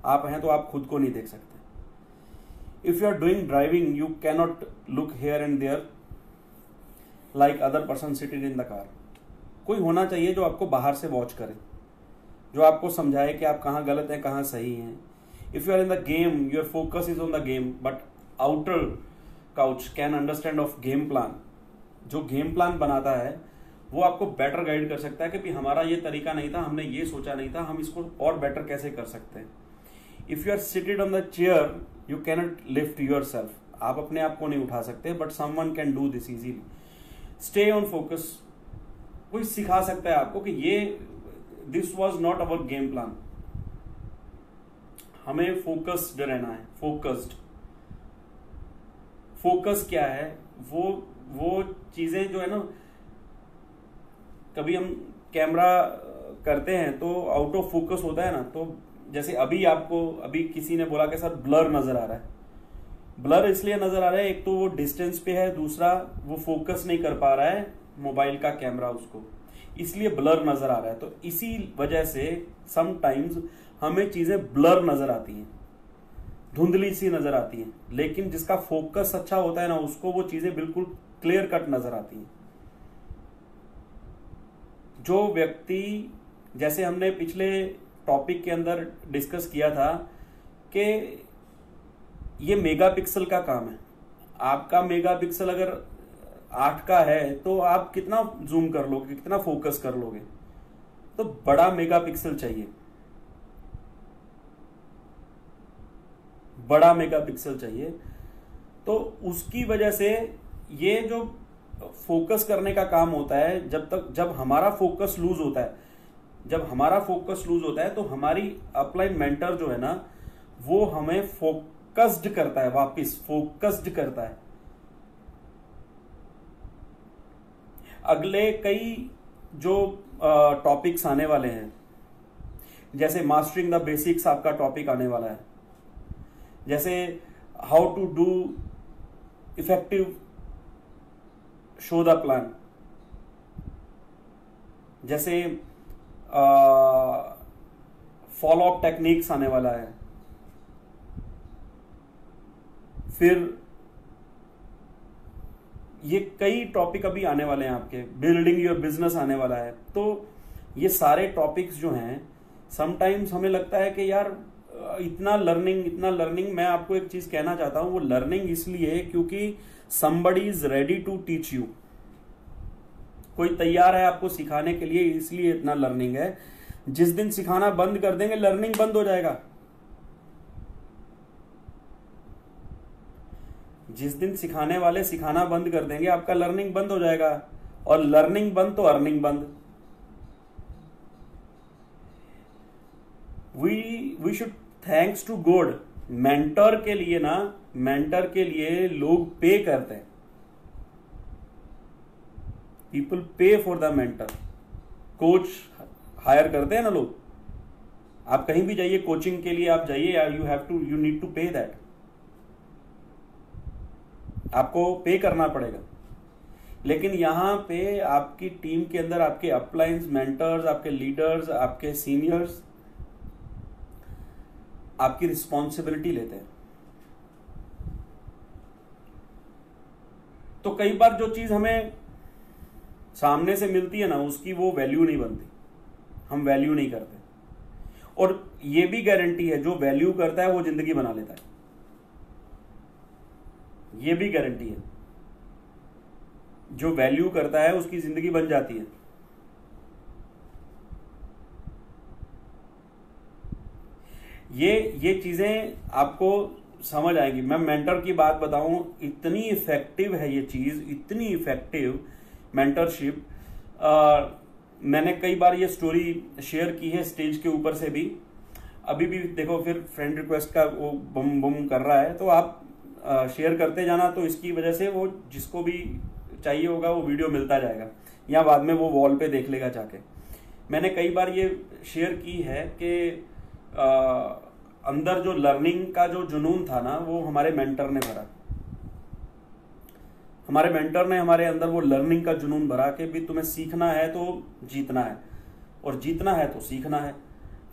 आप हैं तो आप खुद को नहीं देख सकते। If you are doing driving you cannot look here and there like other person sitting in the car. कोई होना चाहिए जो आपको बाहर से वॉच करे, जो आपको समझाए कि आप कहाँ गलत हैं कहाँ सही हैं। If you are in the game your focus is on the game, but outer coach can understand of game plan. जो गेम प्लान बनाता है वो आपको बेटर गाइड कर सकता है कि भाई हमारा ये तरीका नहीं था, हमने ये सोचा नहीं था, हम इसको और बेटर कैसे कर सकते हैं। If you are seated on the chair you cannot lift your self. आप अपने आप को नहीं उठा सकते, but someone can do this easily. Stay on focus. कोई सिखा सकता है आपको कि ये this was not our game plan. हमें फोकस्ड रहना है। फोकस्ड, फोकस क्या है? वो चीजें जो है ना, कभी हम कैमरा करते हैं तो आउट ऑफ फोकस होता है ना, तो जैसे अभी किसी ने बोला कि सर ब्लर नजर आ रहा है। ब्लर इसलिए नजर आ रहा है, एक तो वो डिस्टेंस पे है, दूसरा वो फोकस नहीं कर पा रहा है मोबाइल का कैमरा उसको, इसलिए ब्लर नजर आ रहा है। तो इसी वजह से समटाइम्स हमें चीजें ब्लर नजर आती हैं, धुंधली सी नजर आती हैं, लेकिन जिसका फोकस अच्छा होता है ना उसको वो चीजें बिल्कुल क्लियर कट नजर आती हैं। जो व्यक्ति, जैसे हमने पिछले टॉपिक के अंदर डिस्कस किया था कि ये मेगापिक्सल का काम है। आपका मेगापिक्सल अगर 8 का है तो आप कितना जूम कर लोगे, कितना फोकस कर लोगे? तो बड़ा मेगापिक्सल चाहिए, बड़ा मेगापिक्सल चाहिए। तो उसकी वजह से ये जो फोकस करने का काम होता है, जब हमारा फोकस लूज होता है, तो हमारी अपलाइन मेंटर जो है ना वो हमें फोकस्ड करता है, वापस फोकस्ड करता है। अगले कई जो टॉपिक्स आने वाले हैं, जैसे मास्टरिंग द बेसिक्स आपका टॉपिक आने वाला है, जैसे how to do effective show the plan, जैसे फॉलो अप टेक्निक्स आने वाला है, फिर ये कई टॉपिक अभी आने वाले हैं आपके, बिल्डिंग योर बिजनेस आने वाला है। तो ये सारे टॉपिक्स जो हैं, समटाइम्स हमें लगता है कि यार इतना लर्निंग। मैं आपको एक चीज कहना चाहता हूं, वो लर्निंग इसलिए क्योंकि somebody is ready to teach you। कोई तैयार है आपको सिखाने के लिए, इसलिए इतना लर्निंग है। जिस दिन सिखाना बंद कर देंगे लर्निंग बंद हो जाएगा। जिस दिन सिखाने वाले सिखाना बंद कर देंगे आपका लर्निंग बंद हो जाएगा, और लर्निंग बंद तो अर्निंग बंद। We should thanks to God. Mentor के लिए लोग पे करते हैं। People pay for the mentor. Coach hire करते हैं ना लोग। आप कहीं भी जाइए कोचिंग के लिए, आप जाइए, यू नीड टू पे दैट। आपको पे करना पड़ेगा। लेकिन यहां पे आपकी टीम के अंदर आपके अपलाइंस, मेंटर्स, आपके लीडर्स, आपके सीनियर्स आपकी रिस्पॉन्सिबिलिटी लेते हैं। तो कई बार जो चीज हमें सामने से मिलती है ना उसकी वो वैल्यू नहीं बनती, हम वैल्यू नहीं करते। और ये भी गारंटी है जो वैल्यू करता है वो जिंदगी बना लेता है, ये भी गारंटी है। जो वैल्यू करता है उसकी जिंदगी बन जाती है। ये चीजें आपको समझ आएगी। मैं मेंटर की बात बताऊं, इतनी इफेक्टिव है ये चीज, इतनी इफेक्टिव मेंटरशिप। मैंने कई बार ये स्टोरी शेयर की है स्टेज के ऊपर से भी। अभी भी देखो, फिर फ्रेंड रिक्वेस्ट का वो बम बम कर रहा है, तो आप शेयर करते जाना, तो इसकी वजह से वो जिसको भी चाहिए होगा वो वीडियो मिलता जाएगा, या बाद में वो वॉल पे देख लेगा जाके। मैंने कई बार ये शेयर की है कि अंदर जो लर्निंग का जो जुनून था ना वो हमारे मेंटर ने भरा। हमारे मेंटर ने हमारे अंदर वो लर्निंग का जुनून भरा कि भी तुम्हें सीखना है तो जीतना है, और जीतना है तो सीखना है।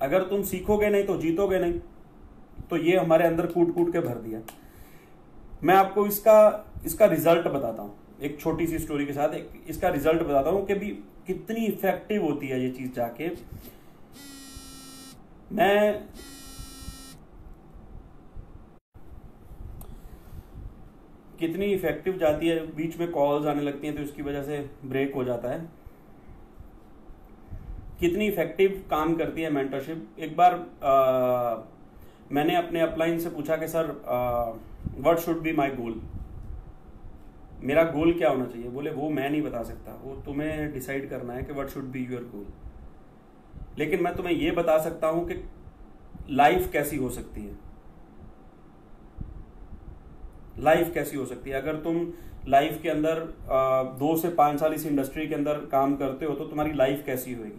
अगर तुम सीखोगे नहीं तो जीतोगे नहीं। तो ये हमारे अंदर कूट कूट के भर दिया। मैं आपको इसका रिजल्ट बताता हूँ, एक छोटी सी स्टोरी के साथ इसका रिजल्ट बताता हूँ कि भी कितनी इफेक्टिव होती है ये चीज जाके। मैं कितनी इफेक्टिव जाती है, बीच में कॉल्स आने लगती हैं तो इसकी वजह से ब्रेक हो जाता है। कितनी इफेक्टिव काम करती है मेंटरशिप। एक बार मैंने अपने अपलाइन से पूछा कि sir what should be my goal, मेरा गोल क्या होना चाहिए। बोले वो मैं नहीं बता सकता, वो तुम्हें डिसाइड करना है कि what should be your goal, लेकिन मैं तुम्हें ये बता सकता हूं कि लाइफ कैसी हो सकती है। लाइफ कैसी हो सकती है अगर तुम लाइफ के अंदर 2 से 5 साल इस इंडस्ट्री के अंदर काम करते हो तो तुम्हारी लाइफ कैसी होगी।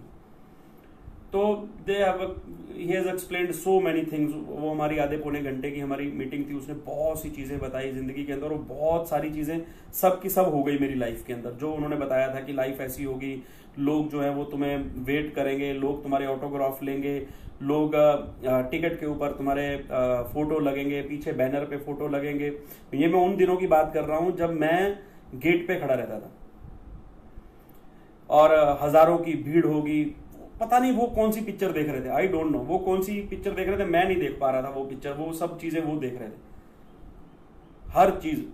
तो they he has explained so many things. वो हमारी आधे पौने घंटे की हमारी मीटिंग थी, उसने बहुत सी चीजें बताई जिंदगी के अंदर, और बहुत सारी चीजें सब की सब हो गई मेरी लाइफ के अंदर। जो उन्होंने बताया था कि लाइफ ऐसी होगी, लोग जो है वो तुम्हें वेट करेंगे, लोग तुम्हारे ऑटोग्राफ लेंगे, लोग टिकट के ऊपर तुम्हारे फोटो लगेंगे, पीछे बैनर पे फोटो लगेंगे। ये मैं उन दिनों की बात कर रहा हूं जब मैं गेट पे खड़ा रहता था और हजारों की भीड़ होगी। पता नहीं वो कौन सी पिक्चर देख रहे थे, आई डोंट नो वो कौन सी पिक्चर देख रहे थे, मैं नहीं देख पा रहा था वो पिक्चर, वो सब चीजें वो देख रहे थे। हर चीज,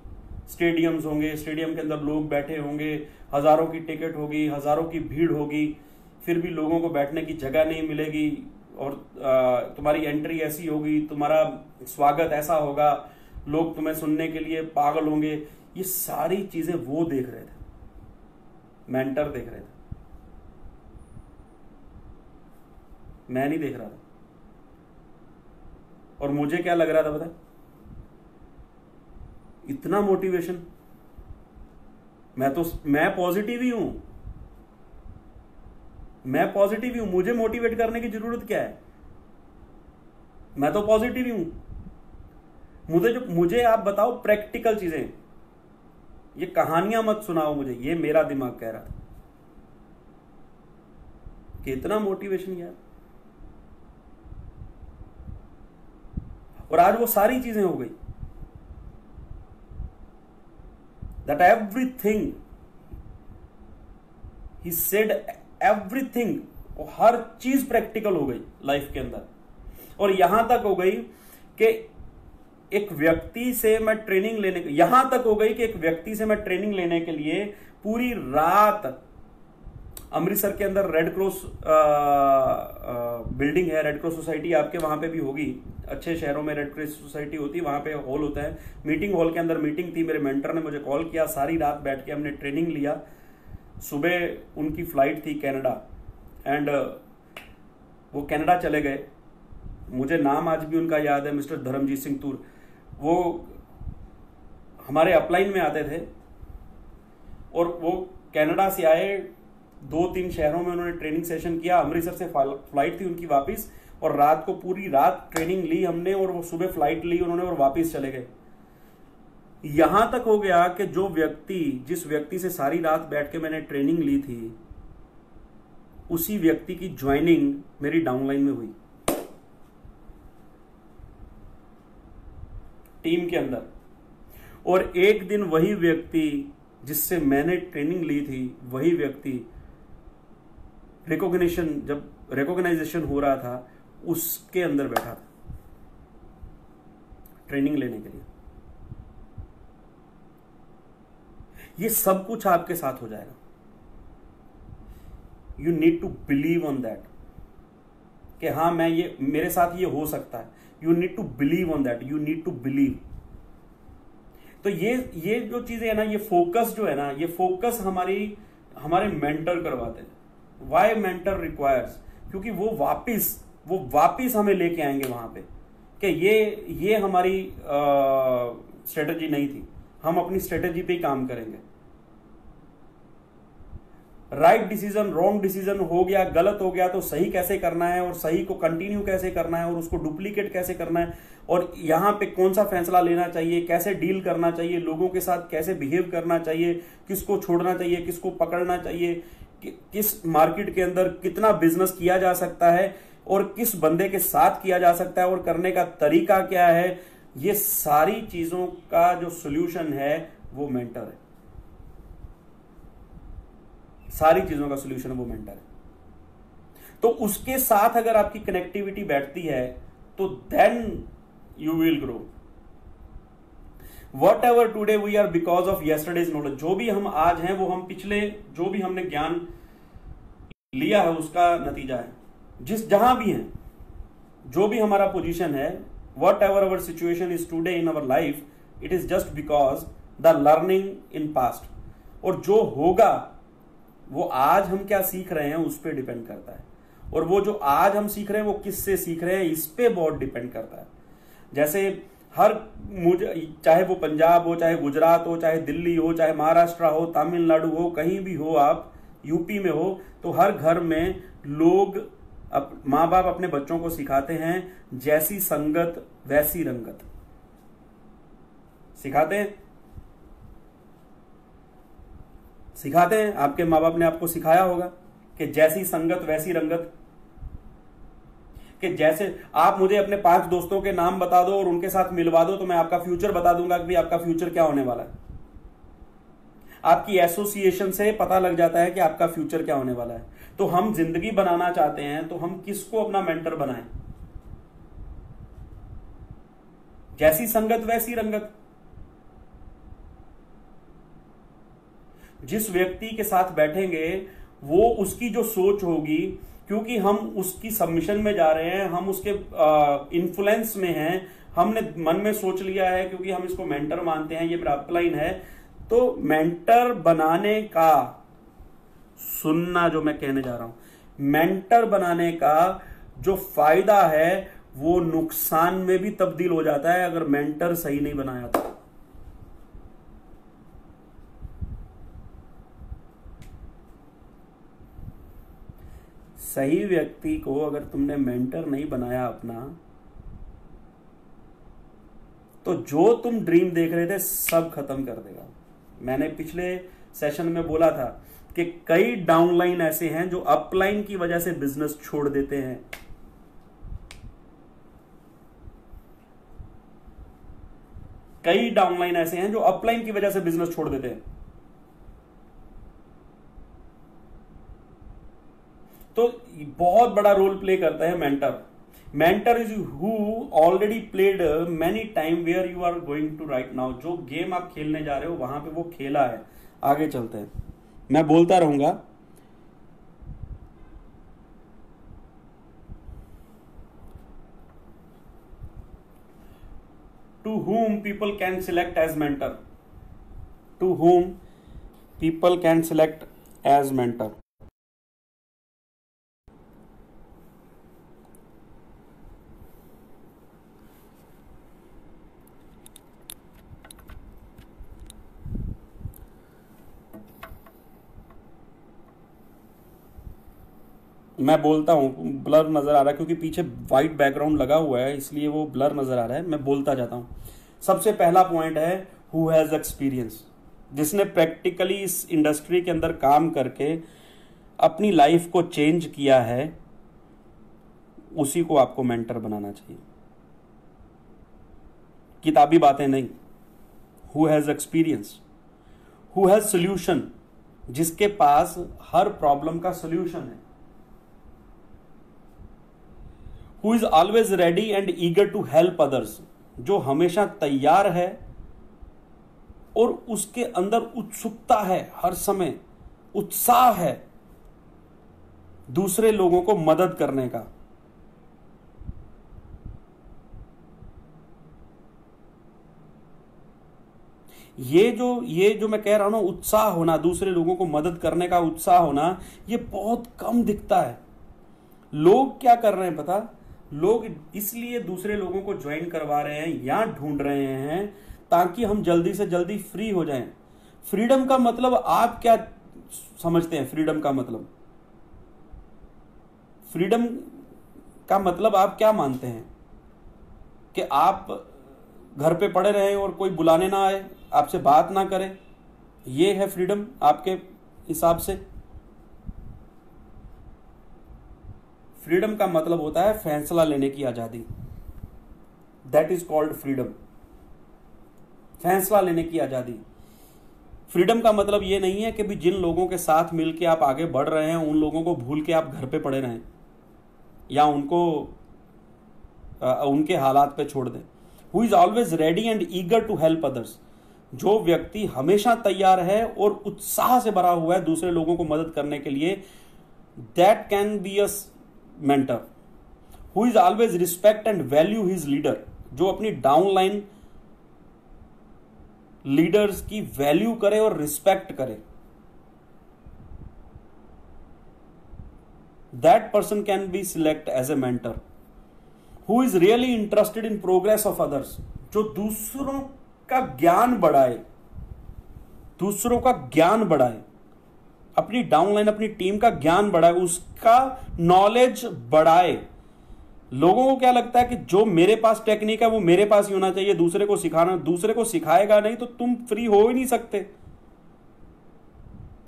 स्टेडियम्स होंगे, स्टेडियम के अंदर लोग बैठे होंगे, हजारों की टिकट होगी, हजारों की भीड़ होगी, फिर भी लोगों को बैठने की जगह नहीं मिलेगी, और तुम्हारी एंट्री ऐसी होगी, तुम्हारा स्वागत ऐसा होगा, लोग तुम्हें सुनने के लिए पागल होंगे। ये सारी चीजें वो देख रहे थे, मेंटर देख रहे थे, मैं नहीं देख रहा था। और मुझे क्या लग रहा था पता, इतना मोटिवेशन। मैं पॉजिटिव ही हूं, मैं पॉजिटिव ही हूं, मुझे मोटिवेट करने की जरूरत क्या है, मैं तो पॉजिटिव ही हूं। मुझे आप बताओ प्रैक्टिकल चीजें, ये कहानियां मत सुनाओ मुझे, ये मेरा दिमाग कह रहा था। कितना मोटिवेशन यार। और आज वो सारी चीजें हो गई, that everything he said, everything, हर चीज प्रैक्टिकल हो गई लाइफ के अंदर। और यहां तक हो गई कि एक व्यक्ति से मैं ट्रेनिंग लेने, यहां तक हो गई कि एक व्यक्ति से मैं ट्रेनिंग लेने के लिए पूरी रात अमृतसर के अंदर रेड क्रॉस बिल्डिंग है, रेड क्रॉस सोसाइटी, आपके वहां पे भी होगी, अच्छे शहरों में रेड क्रॉस सोसाइटी होती है, वहां पे हॉल होता है। मीटिंग हॉल के अंदर मीटिंग थी, मेरे मेंटर ने मुझे कॉल किया, सारी रात बैठ के हमने ट्रेनिंग लिया। सुबह उनकी फ्लाइट थी कनाडा, एंड वो कनाडा चले गए। मुझे नाम आज भी उनका याद है, मिस्टर धर्मजीत सिंह तूर। वो हमारे अपलाइन में आते थे और वो कनाडा से आए, 2-3 शहरों में उन्होंने ट्रेनिंग सेशन किया। अमृतसर से फ्लाइट थी उनकी वापस, और रात को पूरी रात ट्रेनिंग ली हमने, और वो सुबह फ्लाइट ली उन्होंने और वापस चले गए। यहां तक हो गया कि जिस व्यक्ति से सारी रात बैठ के मैंने ट्रेनिंग ली थी, उसी व्यक्ति की ज्वाइनिंग मेरी डाउनलाइन में हुई टीम के अंदर। और एक दिन वही व्यक्ति जिससे मैंने ट्रेनिंग ली थी, वही व्यक्ति जब रिकॉग्नाइजेशन हो रहा था, उसके अंदर बैठा था ट्रेनिंग लेने के लिए। ये सब कुछ आपके साथ हो जाएगा। You need to believe on that कि हाँ मेरे साथ ये हो सकता है। You need to believe on that, you need to believe. तो ये जो चीजें है ना, ये फोकस जो है ना, ये फोकस हमारे मेंटर करवाते हैं। वाई मेंटर रिक्वायर्स, क्योंकि वो वापिस हमें लेके आएंगे वहां पे कि ये हमारी स्ट्रेटजी नहीं थी, हम अपनी स्ट्रेटजी पे ही काम करेंगे। राइट डिसीजन, रॉन्ग डिसीजन हो गया, गलत हो गया तो सही कैसे करना है, और सही को कंटिन्यू कैसे करना है, और उसको डुप्लीकेट कैसे करना है, और यहां पे कौन सा फैसला लेना चाहिए, कैसे डील करना चाहिए, लोगों के साथ कैसे बिहेव करना चाहिए, किसको छोड़ना चाहिए, किसको पकड़ना चाहिए, किस मार्केट के अंदर कितना बिजनेस किया जा सकता है, और किस बंदे के साथ किया जा सकता है और करने का तरीका क्या है, ये सारी चीजों का जो सॉल्यूशन है वो मेंटर है। सारी चीजों का सॉल्यूशन वो मेंटर है। तो उसके साथ अगर आपकी कनेक्टिविटी बैठती है तो then you will grow. Whatever today we are because of yesterday's knowledge. जो भी हम आज हैं वो हम पिछले जो भी हमने ज्ञान लिया है उसका नतीजा है। जिस जहां भी हैं, जो भी हमारा पोजीशन है, what ever our situation is today in our life, it is just because the learning in past. और जो होगा वो आज हम क्या सीख रहे हैं उस पर डिपेंड करता है। और वो जो आज हम सीख रहे हैं वो किससे सीख रहे हैं इस पे बहुत डिपेंड करता है। जैसे चाहे वो पंजाब हो, चाहे गुजरात हो, चाहे दिल्ली हो, चाहे महाराष्ट्र हो, तमिलनाडु हो, कहीं भी हो, आप यूपी में हो, तो हर घर में लोग माँ बाप अपने बच्चों को सिखाते हैं जैसी संगत वैसी रंगत। सिखाते हैं आपके माँ बाप ने आपको सिखाया होगा कि जैसी संगत वैसी रंगत। कि जैसे आप मुझे अपने 5 दोस्तों के नाम बता दो और उनके साथ मिलवा दो तो मैं आपका फ्यूचर बता दूंगा कि आपका फ्यूचर क्या होने वाला है। आपकी एसोसिएशन से पता लग जाता है कि आपका फ्यूचर क्या होने वाला है। तो हम जिंदगी बनाना चाहते हैं तो हम किसको अपना मेंटर बनाएं? जैसी संगत वैसी रंगत। जिस व्यक्ति के साथ बैठेंगे वो उसकी जो सोच होगी, क्योंकि हम उसकी सबमिशन में जा रहे हैं, हम उसके इन्फ्लुएंस में हैं, हमने मन में सोच लिया है क्योंकि हम इसको मेंटर मानते हैं, ये मेरा अपलाइन है। तो मेंटर बनाने का, सुनना जो मैं कहने जा रहा हूं, मेंटर बनाने का जो फायदा है वो नुकसान में भी तब्दील हो जाता है अगर मेंटर सही नहीं बनाया तो। सही व्यक्ति को अगर तुमने मेंटर नहीं बनाया अपना, तो जो तुम ड्रीम देख रहे थे सब खत्म कर देगा। मैंने पिछले सेशन में बोला था कि कई डाउनलाइन ऐसे हैं जो अपलाइन की वजह से बिजनेस छोड़ देते हैं। कई डाउनलाइन ऐसे हैं जो अपलाइन की वजह से बिजनेस छोड़ देते हैं। तो बहुत बड़ा रोल प्ले करता है mentor. Mentor is who already played many time where you are going to right now. जो गेम आप खेलने जा रहे हो वहां पे वो खेला है। आगे चलते हैं, मैं बोलता रहूंगा। To whom people can select as mentor, to whom people can select as mentor। मैं बोलता हूं, ब्लर नजर आ रहा है क्योंकि पीछे वाइट बैकग्राउंड लगा हुआ है, इसलिए वो ब्लर नजर आ रहा है। मैं बोलता जाता हूं। सबसे पहला पॉइंट है हु हैज एक्सपीरियंस। जिसने प्रैक्टिकली इस इंडस्ट्री के अंदर काम करके अपनी लाइफ को चेंज किया है, उसी को आपको मेंटर बनाना चाहिए। किताबी बातें नहीं। Who has experience, who has solution, जिसके पास हर प्रॉब्लम का सोल्यूशन है। Who is always ready and eager to help others, जो हमेशा तैयार है और उसके अंदर उत्सुकता है, हर समय उत्साह है दूसरे लोगों को मदद करने का। ये जो मैं कह रहा हूं ना, उत्साह होना, दूसरे लोगों को मदद करने का उत्साह होना, ये बहुत कम दिखता है। लोग क्या कर रहे हैं पता? लोग इसलिए दूसरे लोगों को ज्वाइन करवा रहे हैं या ढूंढ रहे हैं ताकि हम जल्दी से जल्दी फ्री हो जाएं। फ्रीडम का मतलब आप क्या समझते हैं? फ्रीडम का मतलब, फ्रीडम का मतलब आप क्या मानते हैं? कि आप घर पे पड़े रहें और कोई बुलाने ना आए, आपसे बात ना करे, ये है फ्रीडम आपके हिसाब से? फ्रीडम का मतलब होता है फैसला लेने की आजादी, दैट इज कॉल्ड फ्रीडम। फैसला लेने की आजादी। फ्रीडम का मतलब ये नहीं है कि भी जिन लोगों के साथ मिलके आप आगे बढ़ रहे हैं उन लोगों को भूल के आप घर पे पड़े रहें या उनके हालात पे छोड़ दें। Who is always ready and eager to help others, जो व्यक्ति हमेशा तैयार है और उत्साह से भरा हुआ है दूसरे लोगों को मदद करने के लिए, that can be a mentor. Who is always respect and value his leader, जो अपनी डाउनलाइन लीडर्स की वैल्यू करे और रिस्पेक्ट करे, that person can be select as a mentor. Who is really interested in progress of others, जो दूसरों का ज्ञान बढ़ाए, दूसरों का ज्ञान बढ़ाए, अपनी डाउनलाइन अपनी टीम का ज्ञान बढ़ाए, उसका नॉलेज बढ़ाए। लोगों को क्या लगता है कि जो मेरे पास टेक्निक है वो मेरे पास ही होना चाहिए, दूसरे को सिखाना, दूसरे को सिखाएगा नहीं तो तुम फ्री हो ही नहीं सकते।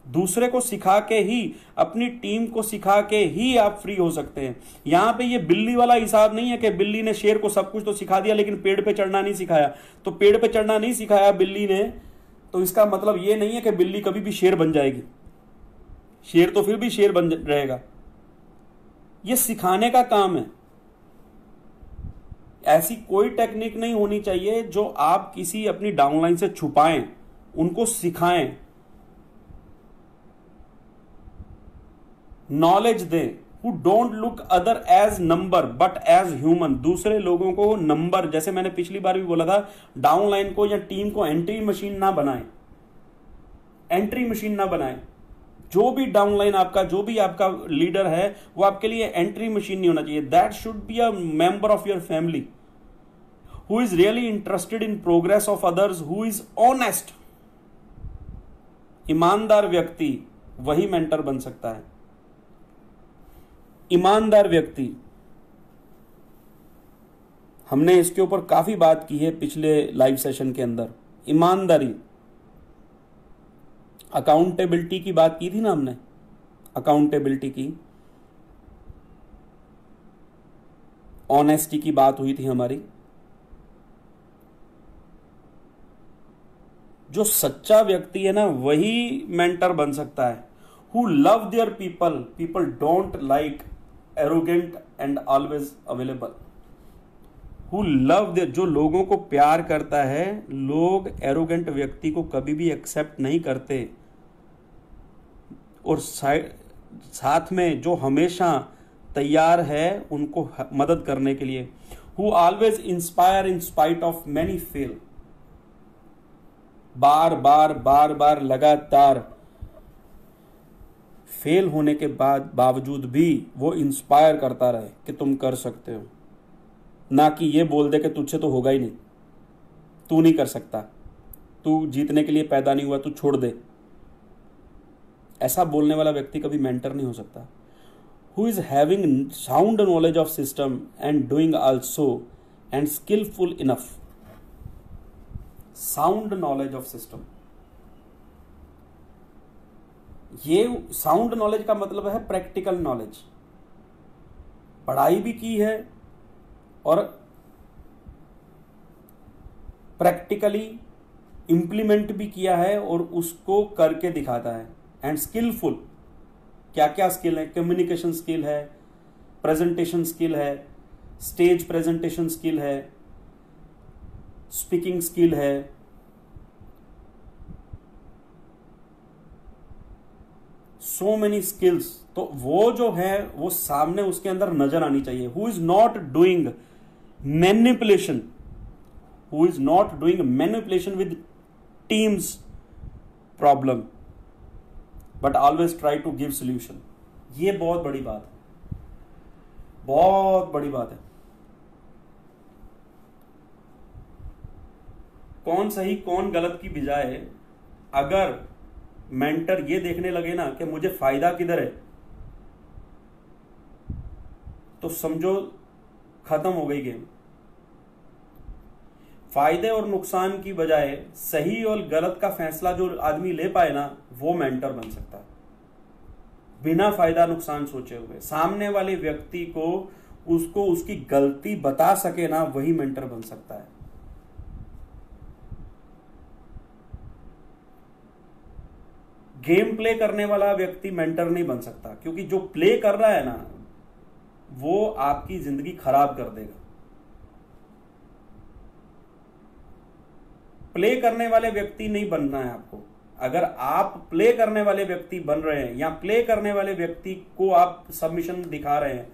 दूसरे को सिखा के ही, अपनी टीम को सिखा के ही आप फ्री हो सकते हैं। यहां पे ये बिल्ली वाला हिसाब नहीं है कि बिल्ली ने शेर को सब कुछ तो सिखा दिया लेकिन पेड़ पे चढ़ना नहीं सिखाया। तो पेड़ पे चढ़ना नहीं सिखाया बिल्ली ने, तो इसका मतलब ये नहीं है कि बिल्ली कभी भी शेर बन जाएगी। शेर तो फिर भी शेर बन रहेगा। ये सिखाने का काम है। ऐसी कोई टेक्निक नहीं होनी चाहिए जो आप किसी अपनी डाउनलाइन से छुपाएं, उनको सिखाएं, नॉलेज दें। Who don't look other as number but as human, दूसरे लोगों को नंबर, जैसे मैंने पिछली बार भी बोला था, डाउनलाइन को या टीम को एंट्री मशीन ना बनाएं, एंट्री मशीन ना बनाएं। जो भी डाउनलाइन आपका, जो भी आपका लीडर है वो आपके लिए एंट्री मशीन नहीं होना चाहिए। That should be a member of your family who is really interested in progress of others, who is honest. ईमानदार व्यक्ति वही मेंटर बन सकता है। ईमानदार व्यक्ति, हमने इसके ऊपर काफी बात की है पिछले लाइव सेशन के अंदर। ईमानदारी, अकाउंटेबिलिटी की बात की थी ना हमने, अकाउंटेबिलिटी की, ऑनेस्टी की बात हुई थी हमारी। जो सच्चा व्यक्ति है ना वही मेंटर बन सकता है। Who love their people, people don't like arrogant and always available. Who love their, जो लोगों को प्यार करता है, लोग एरोगेंट व्यक्ति को कभी भी एक्सेप्ट नहीं करते। और साथ में जो हमेशा तैयार है उनको मदद करने के लिए। Who always inspire in spite of many fail, बार बार बार बार लगातार फेल होने के बावजूद भी वो इंस्पायर करता रहे कि तुम कर सकते हो, ना कि ये बोल दे कि तुझसे तो होगा ही नहीं, तू नहीं कर सकता, तू जीतने के लिए पैदा नहीं हुआ, तू छोड़ दे। ऐसा बोलने वाला व्यक्ति कभी मेंटर नहीं हो सकता। Who is having sound knowledge of system and doing also and skillful enough. Sound knowledge of system, ये साउंड नॉलेज का मतलब है प्रैक्टिकल नॉलेज। पढ़ाई भी की है और प्रैक्टिकली इंप्लीमेंट भी किया है और उसको करके दिखाता है। एंड स्किलफुल, क्या क्या स्किल है? कम्युनिकेशन स्किल है, प्रेजेंटेशन स्किल है, स्टेज प्रेजेंटेशन स्किल है, स्पीकिंग स्किल है, सो मेनी स्किल्स। तो वो जो है वो सामने उसके अंदर नजर आनी चाहिए। Who is not doing manipulation, who is not doing manipulation with teams problem but always try to give solution. ये बहुत बड़ी बात है, बहुत बड़ी बात है। कौन सही कौन गलत की बजाय अगर मेंटर ये देखने लगे ना कि मुझे फायदा किधर है, तो समझो खत्म हो गई गेम। फायदे और नुकसान की बजाय सही और गलत का फैसला जो आदमी ले पाए ना, वो मेंटर बन सकता है। बिना फायदा नुकसान सोचे हुए। सामने वाले व्यक्ति को उसको उसकी गलती बता सके ना, वही मेंटर बन सकता है। गेम प्ले करने वाला व्यक्ति मेंटर नहीं बन सकता, क्योंकि जो प्ले कर रहा है ना, वो आपकी जिंदगी खराब कर देगा। प्ले करने वाले व्यक्ति नहीं बनना है आपको। अगर आप प्ले करने वाले व्यक्ति बन रहे हैं या प्ले करने वाले व्यक्ति को आप सबमिशन दिखा रहे हैं,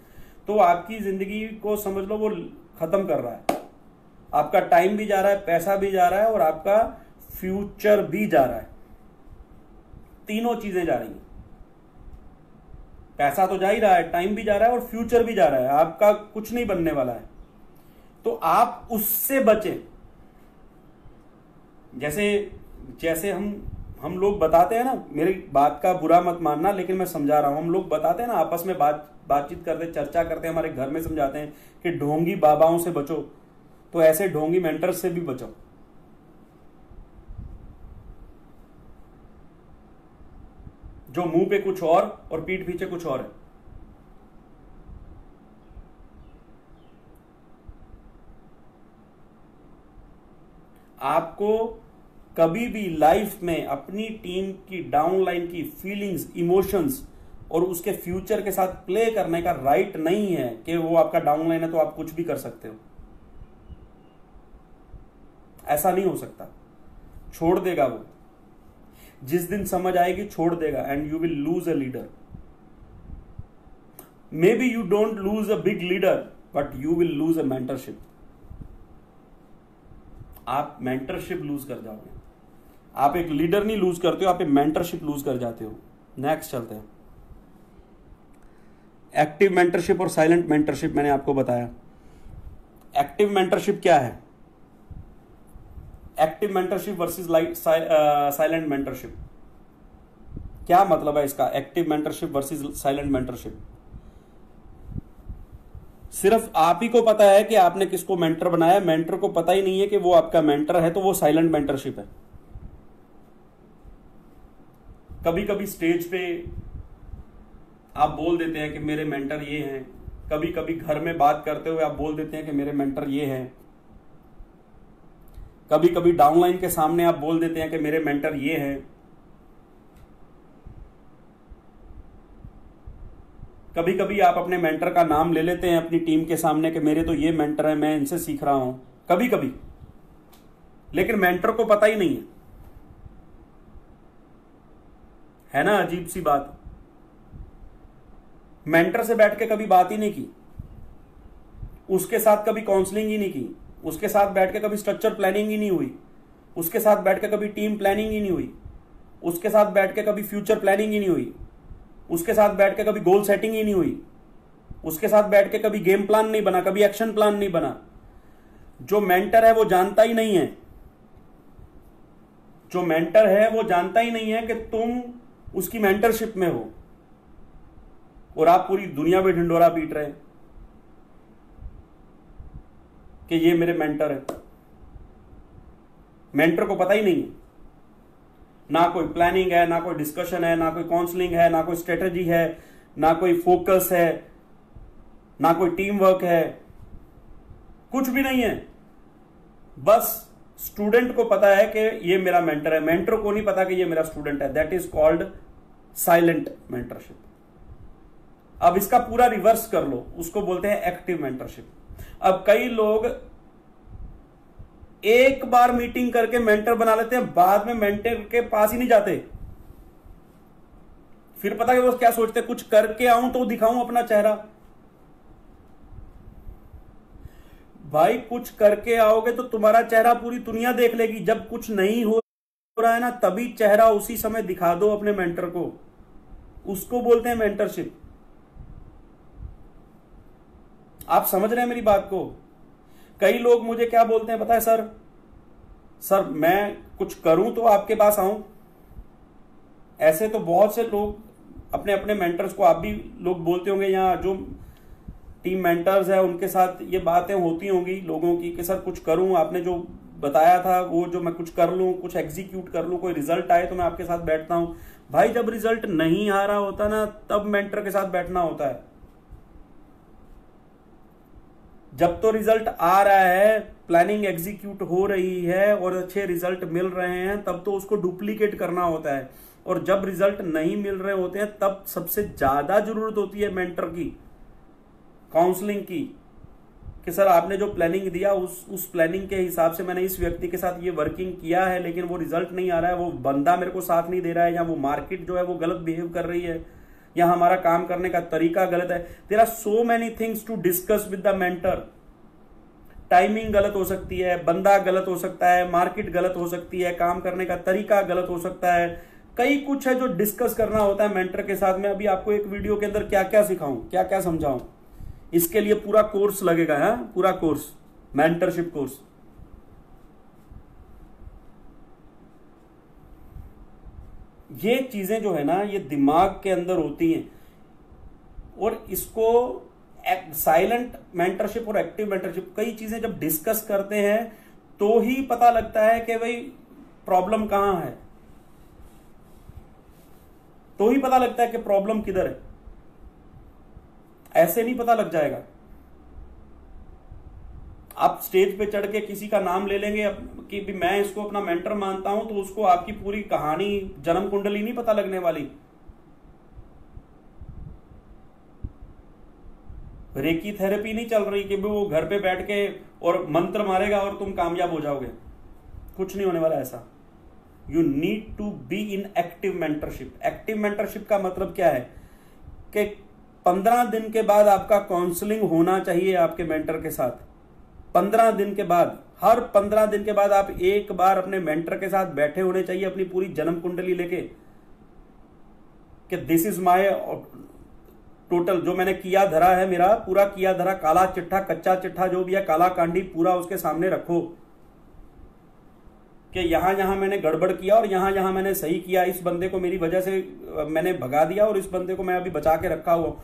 तो आपकी जिंदगी को समझ लो वो खत्म कर रहा है। आपका टाइम भी जा रहा है, पैसा भी जा रहा है, और आपका फ्यूचर भी जा रहा है। तीनों चीजें जा रही हैं। पैसा तो जा ही रहा है, टाइम भी जा रहा है, और फ्यूचर भी जा रहा है। आपका कुछ नहीं बनने वाला है। तो आप उससे बचें। जैसे जैसे हम लोग बताते हैं ना, मेरी बात का बुरा मत मानना, लेकिन मैं समझा रहा हूं। हम लोग बताते हैं ना, आपस में बातचीत करते, चर्चा करते हैं, हमारे घर में समझाते हैं कि ढोंगी बाबाओं से बचो। तो ऐसे ढोंगी मेंटर्स से भी बचो, जो मुंह पे कुछ और पीठ पीछे कुछ और है। आपको कभी भी लाइफ में अपनी टीम की डाउनलाइन की फीलिंग्स, इमोशंस और उसके फ्यूचर के साथ प्ले करने का राइट नहीं है कि वो आपका डाउनलाइन है तो आप कुछ भी कर सकते हो। ऐसा नहीं हो सकता। छोड़ देगा वो, जिस दिन समझ आएगी छोड़ देगा, and you will lose a leader. May be you don't lose a big leader, but you will lose a mentorship. आप मेंटरशिप लूज कर जाओगे। आप एक लीडर नहीं लूज करते हो, आप एक मेंटरशिप लूज कर जाते हो। नेक्स्ट चलते हैं। एक्टिव मेंटरशिप और साइलेंट मेंटरशिप मैंने आपको बताया। एक्टिव मेंटरशिप क्या है? Active mentorship versus silent mentorship. क्या मतलब है इसका? Active mentorship versus silent mentorship. सिर्फ आप ही को पता है कि आपने किसको मेंटर बनाया, मेंटर को पता ही नहीं है कि वो आपका मेंटर है, तो वो साइलेंट मेंटरशिप है। कभी कभी स्टेज पे आप बोल देते हैं कि मेरे मेंटर ये हैं। कभी कभी घर में बात करते हुए आप बोल देते हैं कि मेरे मेंटर ये हैं। कभी कभी डाउनलाइन के सामने आप बोल देते हैं कि मेरे मेंटर ये हैं। कभी कभी आप अपने मेंटर का नाम ले लेते हैं अपनी टीम के सामने कि मेरे तो ये मेंटर है, मैं इनसे सीख रहा हूं। कभी कभी, लेकिन मेंटर को पता ही नहीं है ना? अजीब सी बात। मेंटर से बैठ के कभी बात ही नहीं की, उसके साथ कभी काउंसलिंग ही नहीं की, उसके साथ बैठ के कभी स्ट्रक्चर प्लानिंग ही नहीं हुई, उसके साथ बैठ के कभी टीम प्लानिंग ही नहीं हुई, उसके साथ बैठ के कभी फ्यूचर प्लानिंग ही नहीं हुई, उसके साथ बैठ के कभी गोल सेटिंग ही नहीं हुई, उसके साथ बैठ के कभी गेम प्लान नहीं बना, कभी एक्शन प्लान नहीं बना। जो मेंटर है वो जानता ही नहीं है, जो मेंटर है वो जानता ही नहीं है कि तुम उसकी मेंटरशिप में हो, और आप पूरी दुनिया में ढिंडोरा पीट रहे हैं कि ये मेरे मेंटर है। मेंटर को पता ही नहीं है, ना कोई प्लानिंग है, ना कोई डिस्कशन है, ना कोई काउंसलिंग है, ना कोई स्ट्रेटजी है, ना कोई फोकस है, ना कोई टीम वर्क है, कुछ भी नहीं है। बस स्टूडेंट को पता है कि ये मेरा मेंटर है, मेंटर को नहीं पता कि ये मेरा स्टूडेंट है। That is called silent mentorship. अब इसका पूरा रिवर्स कर लो, उसको बोलते हैं एक्टिव मेंटरशिप। अब कई लोग एक बार मीटिंग करके मेंटर बना लेते हैं, बाद में मेंटर के पास ही नहीं जाते। फिर पता है वो क्या सोचते हैं, कुछ करके आऊं तो दिखाऊं अपना चेहरा। भाई कुछ करके आओगे तो तुम्हारा चेहरा पूरी दुनिया देख लेगी। जब कुछ नहीं हो रहा है ना, तभी चेहरा उसी समय दिखा दो अपने मेंटर को। उसको बोलते हैं मेंटरशिप। आप समझ रहे हैं मेरी बात को? कई लोग मुझे क्या बोलते हैं पता है, सर मैं कुछ करूं तो आपके पास आऊं। ऐसे तो बहुत से लोग अपने अपने मेंटर्स को, आप भी लोग बोलते होंगे, या जो टीम मेंटर्स है उनके साथ ये बातें होती होंगी लोगों की कि सर कुछ करूं, आपने जो बताया था वो जो मैं कुछ कर लूं, कुछ एग्जीक्यूट कर लूं, कोई रिजल्ट आए तो मैं आपके साथ बैठता हूं। भाई जब रिजल्ट नहीं आ रहा होता ना, तब मेंटर के साथ बैठना होता है। जब तो रिजल्ट आ रहा है, प्लानिंग एग्जीक्यूट हो रही है और अच्छे रिजल्ट मिल रहे हैं, तब तो उसको डुप्लीकेट करना होता है। और जब रिजल्ट नहीं मिल रहे होते हैं, तब सबसे ज्यादा जरूरत होती है मेंटर की, काउंसलिंग की, कि सर आपने जो प्लानिंग दिया उस प्लानिंग के हिसाब से मैंने इस व्यक्ति के साथ ये वर्किंग किया है, लेकिन वो रिजल्ट नहीं आ रहा है, वो बंदा मेरे को साथ नहीं दे रहा है, या वो मार्केट जो है वो गलत बिहेव कर रही है, या हमारा काम करने का तरीका गलत है। There are so many things to discuss with the mentor. Timing गलत हो सकती है, बंदा गलत हो सकता है, मार्केट गलत हो सकती है, काम करने का तरीका गलत हो सकता है, कई कुछ है जो डिस्कस करना होता है मेंटर के साथ में। अभी आपको एक वीडियो के अंदर क्या क्या सिखाऊं, क्या क्या समझाऊं, इसके लिए पूरा कोर्स लगेगा, है पूरा कोर्स, मेंटरशिप कोर्स। ये चीजें जो है ना, ये दिमाग के अंदर होती हैं, और इसको साइलेंट मेंटरशिप और एक्टिव मेंटरशिप, कई चीजें जब डिस्कस करते हैं तो ही पता लगता है कि भाई प्रॉब्लम कहां है, तो ही पता लगता है कि प्रॉब्लम किधर है। ऐसे नहीं पता लग जाएगा। आप स्टेज पे चढ़ के किसी का नाम ले लेंगे कि भी मैं इसको अपना मेंटर मानता हूं, तो उसको आपकी पूरी कहानी, जन्म कुंडली नहीं पता लगने वाली। रेकी थेरेपी नहीं चल रही कि वो घर पे बैठ के और मंत्र मारेगा और तुम कामयाब हो जाओगे, कुछ नहीं होने वाला ऐसा। You need to be in active mentorship. Active mentorship का मतलब क्या है कि 15 दिन के बाद आपका काउंसलिंग होना चाहिए आपके मेंटर के साथ। 15 दिन के बाद, हर 15 दिन के बाद आप एक बार अपने मेंटर के साथ बैठे होने चाहिए, अपनी पूरी जन्म कुंडली लेके, कि दिस इज माय टोटल, जो मैंने किया धरा है, मेरा पूरा किया धरा, काला चिट्ठा, कच्चा चिट्ठा, जो भी है, काला कांडी, पूरा उसके सामने रखो कि यहां यहां मैंने गड़बड़ किया और यहां यहां मैंने सही किया, इस बंदे को मेरी वजह से मैंने भगा दिया और इस बंदे को मैं अभी बचा के रखा हुआ।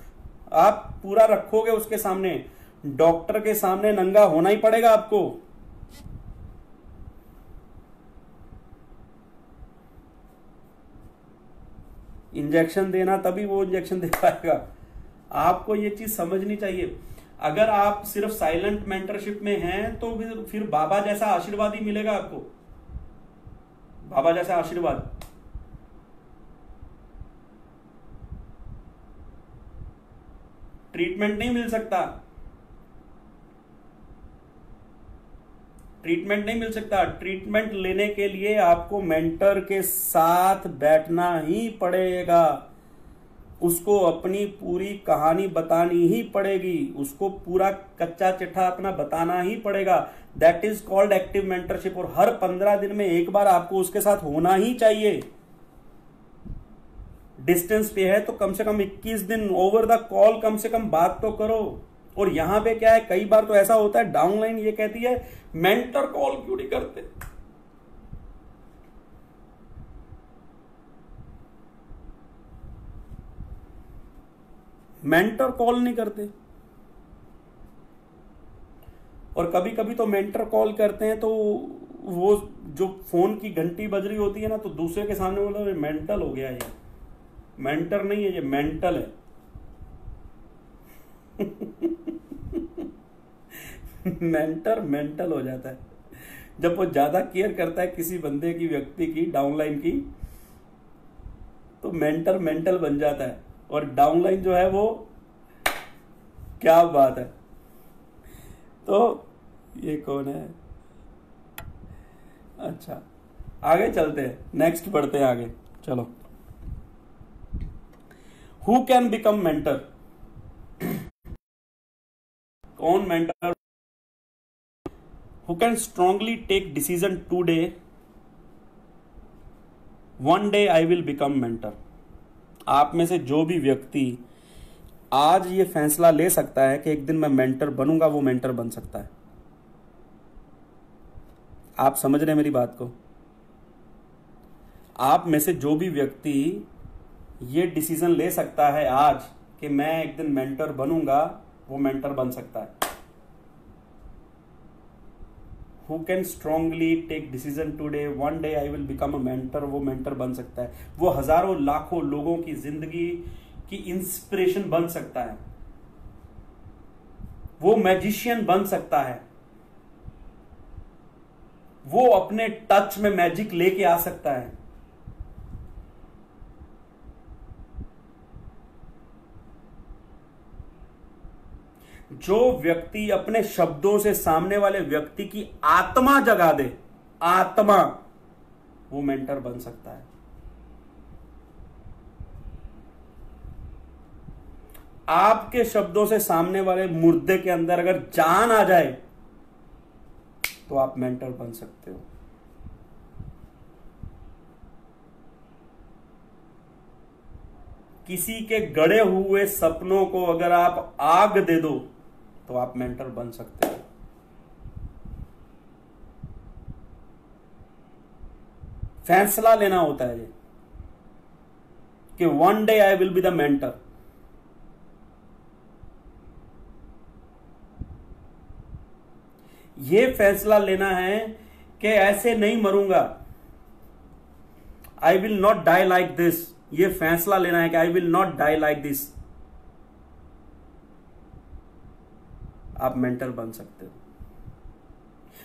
आप पूरा रखोगे उसके सामने, डॉक्टर के सामने नंगा होना ही पड़ेगा आपको। इंजेक्शन देना, तभी वो इंजेक्शन दे पाएगा। आपको ये चीज समझनी चाहिए। अगर आप सिर्फ साइलेंट मेंटरशिप में हैं तो फिर बाबा जैसा आशीर्वाद ही मिलेगा आपको, बाबा जैसा आशीर्वाद। ट्रीटमेंट नहीं मिल सकता, ट्रीटमेंट नहीं मिल सकता। ट्रीटमेंट लेने के लिए आपको मेंटर के साथ बैठना ही पड़ेगा, उसको अपनी पूरी कहानी बतानी ही पड़ेगी, उसको पूरा कच्चा चिट्ठा अपना बताना ही पड़ेगा। That is called active mentorship. और हर 15 दिन में एक बार आपको उसके साथ होना ही चाहिए। डिस्टेंस पे है तो कम से कम 21 दिन ओवर द कॉल कम से कम बात तो करो। और यहां पे क्या है, कई बार तो ऐसा होता है, डाउनलाइन ये कहती है मेंटर कॉल क्यों नहीं करते। मेंटर कॉल नहीं करते। और कभी कभी तो मेंटर कॉल करते हैं तो वो जो फोन की घंटी बज रही होती है ना, तो दूसरे के सामने बोला मेंटल हो गया, ये मेंटर नहीं है, ये मेंटल है। मेंटर मेंटल हो जाता है जब वो ज्यादा केयर करता है किसी बंदे की, व्यक्ति की, डाउनलाइन की, तो मेंटर मेंटल बन जाता है। और डाउनलाइन जो है वो, क्या बात है। तो ये कौन है? अच्छा, आगे चलते हैं, नेक्स्ट बढ़ते हैं आगे, चलो। Who can become mentor? कौन mentor? Who can strongly take decision today, one day I will become mentor. आप में से जो भी व्यक्ति आज ये फैसला ले सकता है कि एक दिन मैं मेंटर बनूंगा, वो मेंटर बन सकता है। आप समझ रहे हैं मेरी बात को? आप में से जो भी व्यक्ति ये डिसीजन ले सकता है आज कि मैं एक दिन मेंटर बनूंगा, वो मेंटर बन सकता है। Who can strongly take decision today, one day I will become a mentor, वो मेंटर बन सकता है। वो हजारों लाखों लोगों की जिंदगी की इंस्पिरेशन बन सकता है। वो मैजिशियन बन सकता है। वो अपने टच में मैजिक लेके आ सकता है। जो व्यक्ति अपने शब्दों से सामने वाले व्यक्ति की आत्मा जगा दे, आत्मा, वो मेंटर बन सकता है। आपके शब्दों से सामने वाले मुर्दे के अंदर अगर जान आ जाए तो आप मेंटर बन सकते हो। किसी के गड़े हुए सपनों को अगर आप आग दे दो तो आप मेंटर बन सकते हो। फैसला लेना होता है ये कि one day I will be the mentor. ये फैसला लेना है कि ऐसे नहीं मरूंगा, I will not die like this. ये फैसला लेना है कि I will not die like this. आप मेंटर बन सकते हो।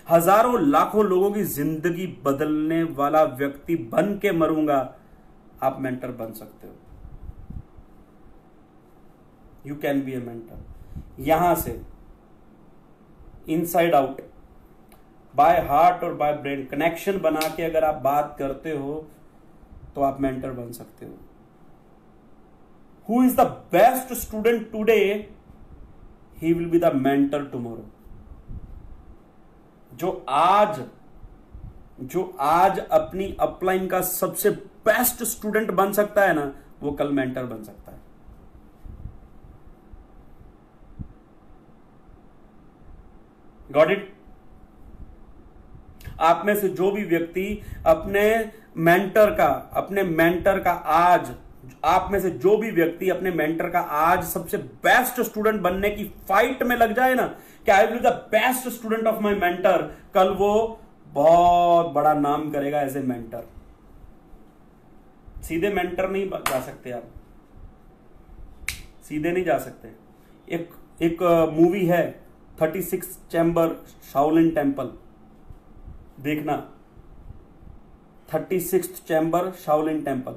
हजारों लाखों लोगों की जिंदगी बदलने वाला व्यक्ति बन के मरूंगा, आप मेंटर बन सकते हो। You can be A mentor. यहां से इनसाइड आउट, बाय हार्ट और बाय ब्रेन कनेक्शन बना के अगर आप बात करते हो तो आप मेंटर बन सकते हो। Who is the best student today, he will be the mentor tomorrow. जो आज अपनी अपलाइन का सबसे बेस्ट स्टूडेंट बन सकता है ना, वो कल मेंटर बन सकता है। Got it? आप में से जो भी व्यक्ति अपने मेंटर का आज, आप में से जो भी व्यक्ति अपने मेंटर का आज सबसे बेस्ट स्टूडेंट बनने की फाइट में लग जाए ना कि I will be the best student of my mentor, कल वो बहुत बड़ा नाम करेगा एज ए मेंटर। सीधे मेंटर नहीं जा सकते आप, सीधे नहीं जा सकते। एक मूवी है 36 चैम्बर शाओलिन टेम्पल, देखना 36th chamber Shaolin temple.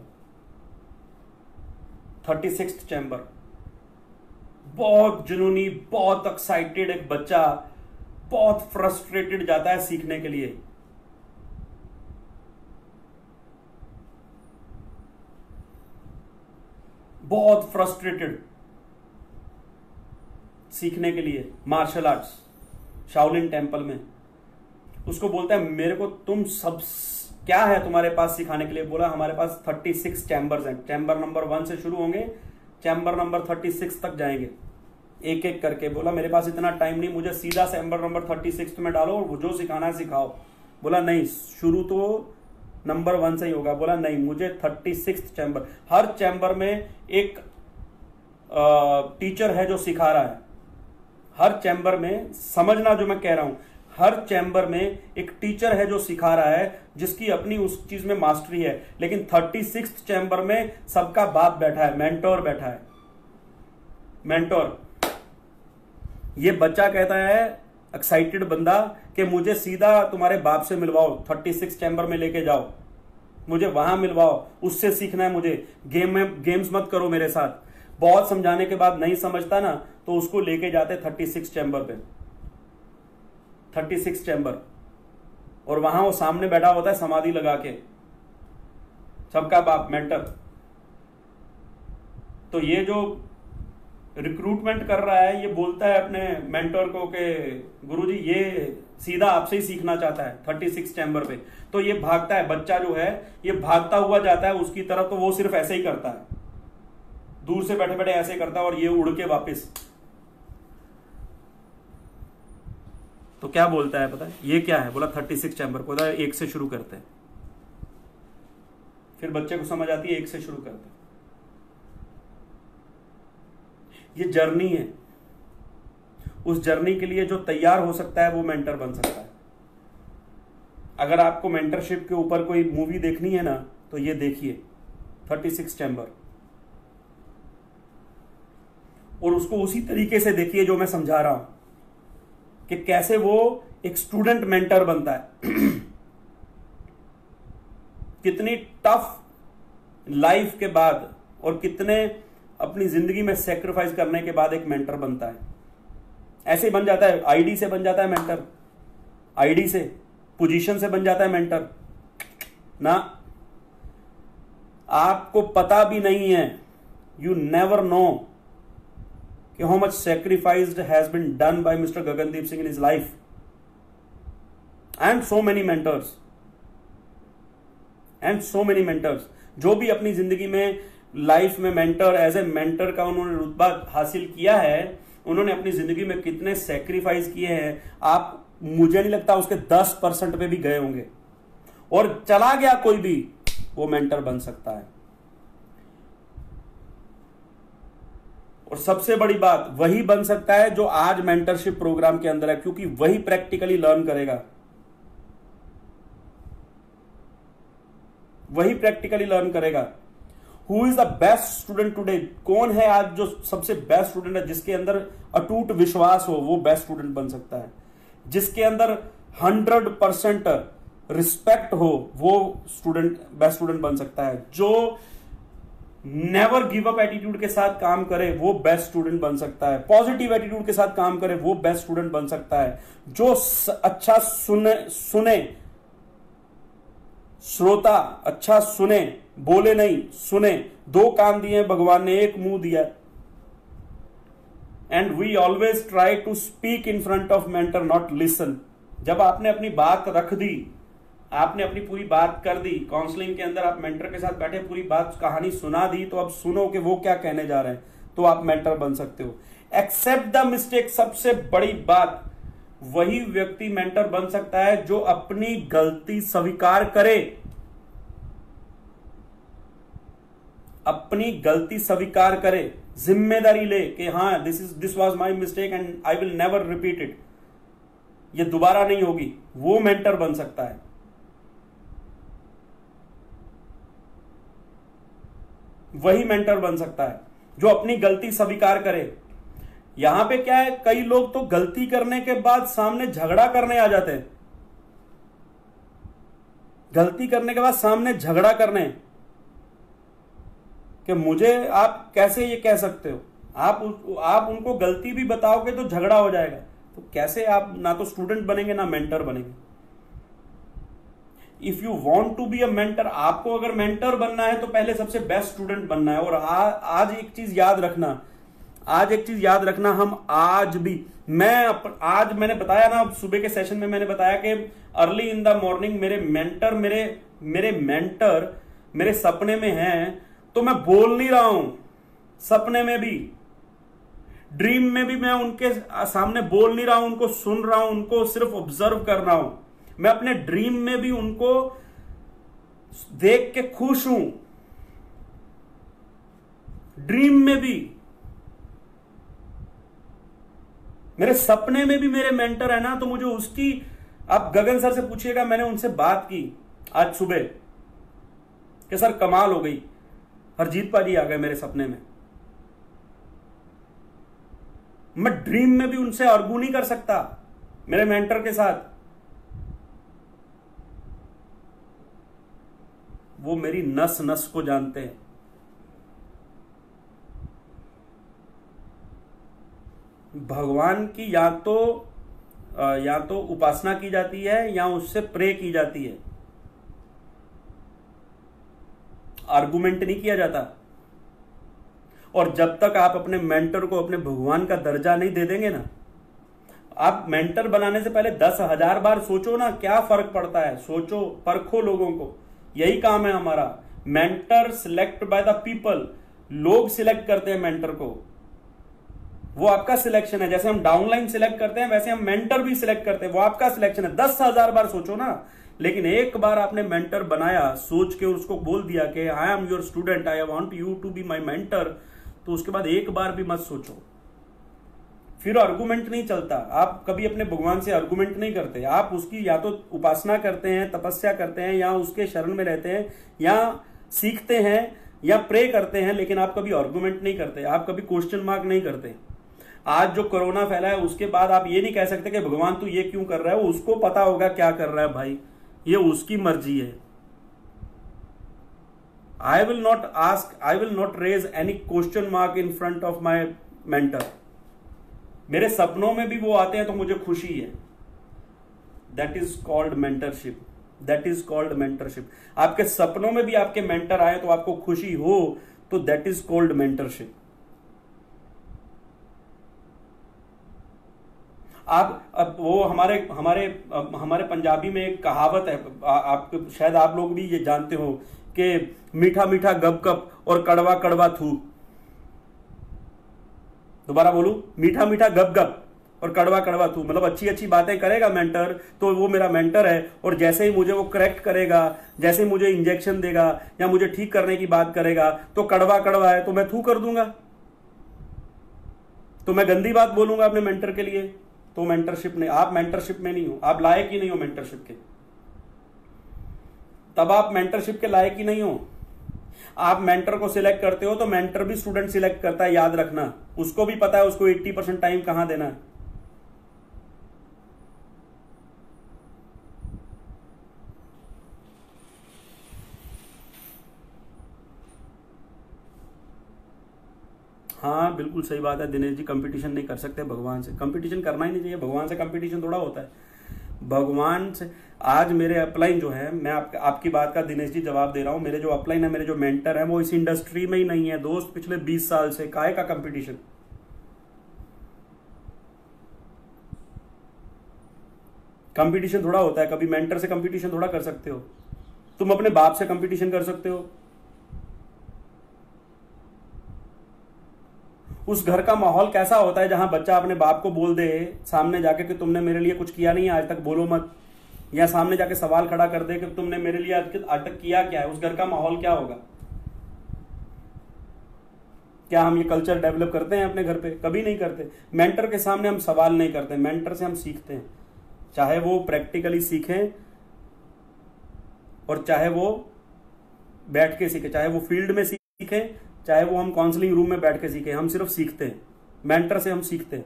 36th chamber, बहुत जुनूनी, बहुत एक्साइटेड एक बच्चा बहुत फ्रस्ट्रेटेड जाता है सीखने के लिए। बहुत फ्रस्ट्रेटेड सीखने के लिए मार्शल आर्ट्स शाओलिन टेम्पल में। उसको बोलता है मेरे को तुम सब क्या है तुम्हारे पास सिखाने के लिए? बोला हमारे पास 36 चैम्बर्स हैं। चैम्बर नंबर 1 से शुरू होंगे, चैम्बर नंबर 36 तक जाएंगे एक एक करके। बोला मेरे पास इतना टाइम नहीं, मुझे सीधा चैम्बर नंबर 36 में डालो और जो सिखाना है सिखाओ। बोला नहीं, शुरू तो नंबर 1 से ही होगा। बोला नहीं, मुझे 36 चैम्बर, हर चैम्बर में एक टीचर है जो सिखा रहा है। हर चैम्बर में, समझना जो मैं कह रहा हूं, हर चैम्बर में एक टीचर है जो सिखा रहा है, जिसकी अपनी उस चीज में मास्टरी है। लेकिन 36 चैम्बर में सबका बाप बैठा है, मेंटोर बैठा है। मेंटोर, ये बच्चा कहता है, एक्साइटेड बंदा, कि मुझे सीधा तुम्हारे बाप से मिलवाओ, 36 चैम्बर में लेके जाओ, मुझे वहां मिलवाओ, उससे सीखना है मुझे। गेम्स मत करो मेरे साथ। बहुत समझाने के बाद नहीं समझता ना, तो उसको लेके जाते 36 चैम्बर पे, 36 चैम्बर, और वहां वो सामने बैठा होता है समाधि लगा के, सबका बाप मेंटर। तो ये जो रिक्रूटमेंट कर रहा है, ये बोलता है अपने मेंटर को कि गुरुजी ये सीधा आपसे ही सीखना चाहता है 36 चैम्बर पे। तो ये भागता है, बच्चा जो है ये भागता हुआ जाता है उसकी तरफ। तो वो सिर्फ ऐसे ही करता है, दूर से बैठे बैठे ऐसे करता है, और ये उड़ के वापस। तो क्या बोलता है पता है ये क्या है? बोला 36 चैम्बर। को 1 से शुरू करते हैं। फिर बच्चे को समझ आती है, 1 से शुरू करते हैं। ये जर्नी है। उस जर्नी के लिए जो तैयार हो सकता है वो मेंटर बन सकता है। अगर आपको मेंटरशिप के ऊपर कोई मूवी देखनी है ना तो ये देखिए 36 चैम्बर, और उसको उसी तरीके से देखिए जो मैं समझा रहा हूं कि कैसे वो एक स्टूडेंट मेंटर बनता है। कितनी टफ लाइफ के बाद और कितने अपनी जिंदगी में सेक्रीफाइस करने के बाद एक मेंटर बनता है। ऐसे बन जाता है, आईडी से बन जाता है मेंटर, आईडी से, पोजीशन से बन जाता है मेंटर ना। आपको पता भी नहीं है, यू नेवर नो कि how much sacrificed has been done by mister Gagandeep Singh in his life and so many mentors जो भी अपनी जिंदगी में लाइफ में मेंटर, एज ए मेंटर का उन्होंने रुतबा हासिल किया है, उन्होंने अपनी जिंदगी में कितने सैक्रिफाइस किए हैं, आप मुझे नहीं लगता उसके 10% पे भी गए होंगे। और चला गया कोई भी, वो मेंटर बन सकता है। और सबसे बड़ी बात, वही बन सकता है जो आज मेंटरशिप प्रोग्राम के अंदर है, क्योंकि वही प्रैक्टिकली लर्न करेगा, वही प्रैक्टिकली लर्न करेगा। Who is the best student today? कौन है आज जो सबसे बेस्ट स्टूडेंट है? जिसके अंदर अटूट विश्वास हो वो बेस्ट स्टूडेंट बन सकता है। जिसके अंदर 100% रिस्पेक्ट हो वो स्टूडेंट बेस्ट स्टूडेंट बन सकता है। जो नेवर गिव अप एटीट्यूड के साथ काम करे वो बेस्ट स्टूडेंट बन सकता है। पॉजिटिव एटीट्यूड के साथ काम करे वो बेस्ट स्टूडेंट बन सकता है। जो अच्छा सुने श्रोता, अच्छा सुने, बोले नहीं सुने। 2 कान दिए भगवान ने, 1 मुंह दिया। And we always try to speak in front of mentor, not listen. जब आपने अपनी बात रख दी, आपने अपनी पूरी बात कर दी, काउंसलिंग के अंदर आप मेंटर के साथ बैठे पूरी बात कहानी सुना दी, तो अब सुनो कि वो क्या कहने जा रहे हैं, तो आप मेंटर बन सकते हो। एक्सेप्ट द मिस्टेक, सबसे बड़ी बात, वही व्यक्ति मेंटर बन सकता है जो अपनी गलती स्वीकार करे। अपनी गलती स्वीकार करे, जिम्मेदारी ले कि हाँ this was my mistake and I will never repeat it, ये दोबारा नहीं होगी। वो मेंटर बन सकता है। वही मेंटर बन सकता है जो अपनी गलती स्वीकार करे। यहां पे क्या है, कई लोग तो गलती करने के बाद सामने झगड़ा करने आ जाते हैं। गलती करने के बाद सामने झगड़ा करने कि मुझे आप कैसे ये कह सकते हो। आप उनको गलती भी बताओगे तो झगड़ा हो जाएगा। तो कैसे आप ना तो स्टूडेंट बनेंगे ना मेंटर बनेंगे। If you want to be a mentor, आपको अगर मेंटर बनना है तो पहले सबसे बेस्ट स्टूडेंट बनना है। और आज एक चीज याद रखना, हम आज भी, आज मैंने बताया ना, सुबह के सेशन में मैंने बताया कि अर्ली इन द मॉर्निंग मेरे मेंटर मेरे सपने में हैं, तो मैं बोल नहीं रहा हूं। सपने में भी, ड्रीम में भी मैं उनके सामने बोल नहीं रहा हूं, उनको सुन रहा हूं, उनको सिर्फ ऑब्जर्व कर रहा हूं। मैं अपने ड्रीम में भी उनको देख के खुश हूं। ड्रीम में भी, मेरे सपने में भी मेरे मेंटर है ना, तो मुझे उसकी, आप गगन सर से पूछिएगा, मैंने उनसे बात की आज सुबह कि सर कमाल हो गई, हरजीत पाजी आ गए मेरे सपने में। मैं ड्रीम में भी उनसे आर्गू नहीं कर सकता मेरे मेंटर के साथ। वो मेरी नस नस को जानते हैं। भगवान की या तो उपासना की जाती है या उससे प्रे की जाती है, आर्गुमेंट नहीं किया जाता। और जब तक आप अपने मेंटर को अपने भगवान का दर्जा नहीं दे देंगे ना, आप मेंटर बनाने से पहले 10,000 बार सोचो ना क्या फर्क पड़ता है। सोचो, परखो लोगों को। यही काम है हमारा। Mentor select by the people, लोग सिलेक्ट करते हैं मेंटर को। वो आपका सिलेक्शन है। जैसे हम डाउनलाइन सिलेक्ट करते हैं वैसे हम मेंटर भी सिलेक्ट करते हैं, वो आपका सिलेक्शन है। 10,000 बार सोचो ना। लेकिन एक बार आपने मेंटर बनाया, सोच के उसको बोल दिया कि I am your student, I want you to be my mentor, तो उसके बाद एक बार भी मत सोचो, फिर आर्गुमेंट नहीं चलता। आप कभी अपने भगवान से आर्गुमेंट नहीं करते, आप उसकी या तो उपासना करते हैं, तपस्या करते हैं, या उसके शरण में रहते हैं, या सीखते हैं, या प्रे करते हैं, लेकिन आप कभी आर्गुमेंट नहीं करते, आप कभी क्वेश्चन मार्क नहीं करते। आज जो कोरोना फैला है उसके बाद आप ये नहीं कह सकते कि भगवान तू ये क्यों कर रहा है, वो उसको पता होगा क्या कर रहा है भाई, ये उसकी मर्जी है। I will not raise any question mark in front of my mentor. मेरे सपनों में भी वो आते हैं तो मुझे खुशी है। That is called mentorship. That is called mentorship. आपके सपनों में भी आपके मेंटर आए तो आपको खुशी हो, तो that is called mentorship. आप अब वो हमारे पंजाबी में एक कहावत है, आप शायद आप लोग भी ये जानते हो कि मीठा मीठा गप गप और कड़वा कड़वा थू। दोबारा बोलूं, मीठा मीठा गप गप और कड़वा कड़वा थू, मतलब अच्छी अच्छी बातें करेगा मेंटर तो वो मेरा मेंटर है, और जैसे ही मुझे वो करेक्ट करेगा, जैसे ही मुझे इंजेक्शन देगा या मुझे ठीक करने की बात करेगा तो कड़वा कड़वा है तो मैं थू कर दूंगा, तो मैं गंदी बात बोलूंगा अपने मेंटर के लिए, तो मेंटरशिप नहीं। आप मेंटरशिप में नहीं हो, आप लायक ही नहीं हो मेंटरशिप के, तब आप मेंटरशिप के लायक ही नहीं हो। आप मेंटर को सिलेक्ट करते हो तो मेंटर भी स्टूडेंट सिलेक्ट करता है, याद रखना, उसको भी पता है उसको 80% टाइम कहां देना है। हाँ बिल्कुल सही बात है दिनेश जी, कंपटीशन नहीं कर सकते भगवान से, कंपटीशन करना ही नहीं चाहिए, भगवान से कंपटीशन थोड़ा होता है। भगवान से आज मेरे अपलाइन जो है, मैं आपकी बात का दिनेश जी जवाब दे रहा हूं, मेरे जो अपलाइन है, मेरे जो मेंटर है, वो इस इंडस्ट्री में ही नहीं है दोस्त, पिछले 20 साल से, काहे का कंपटीशन। कंपटीशन थोड़ा होता है, कभी मेंटर से कंपटीशन थोड़ा कर सकते हो, तुम अपने बाप से कंपटीशन कर सकते हो। उस घर का माहौल कैसा होता है जहां बच्चा अपने बाप को बोल दे सामने जाके कि तुमने मेरे लिए कुछ किया नहीं आज तक, बोलो मत, या सामने जाके सवाल खड़ा कर दे कि तुमने मेरे लिए आज तक किया क्या है, उस घर का माहौल क्या होगा। क्या हम ये कल्चर डेवलप करते हैं अपने घर पे? कभी नहीं करते। मेंटर के सामने हम सवाल नहीं करते, मेंटर से हम सीखते हैं, चाहे वो प्रैक्टिकली सीखें और चाहे वो बैठ के सीखे, चाहे वो फील्ड में सीखें, चाहे वो हम काउंसलिंग रूम में बैठ के सीखें, हम सिर्फ सीखते हैं, मेंटर से हम सीखते हैं।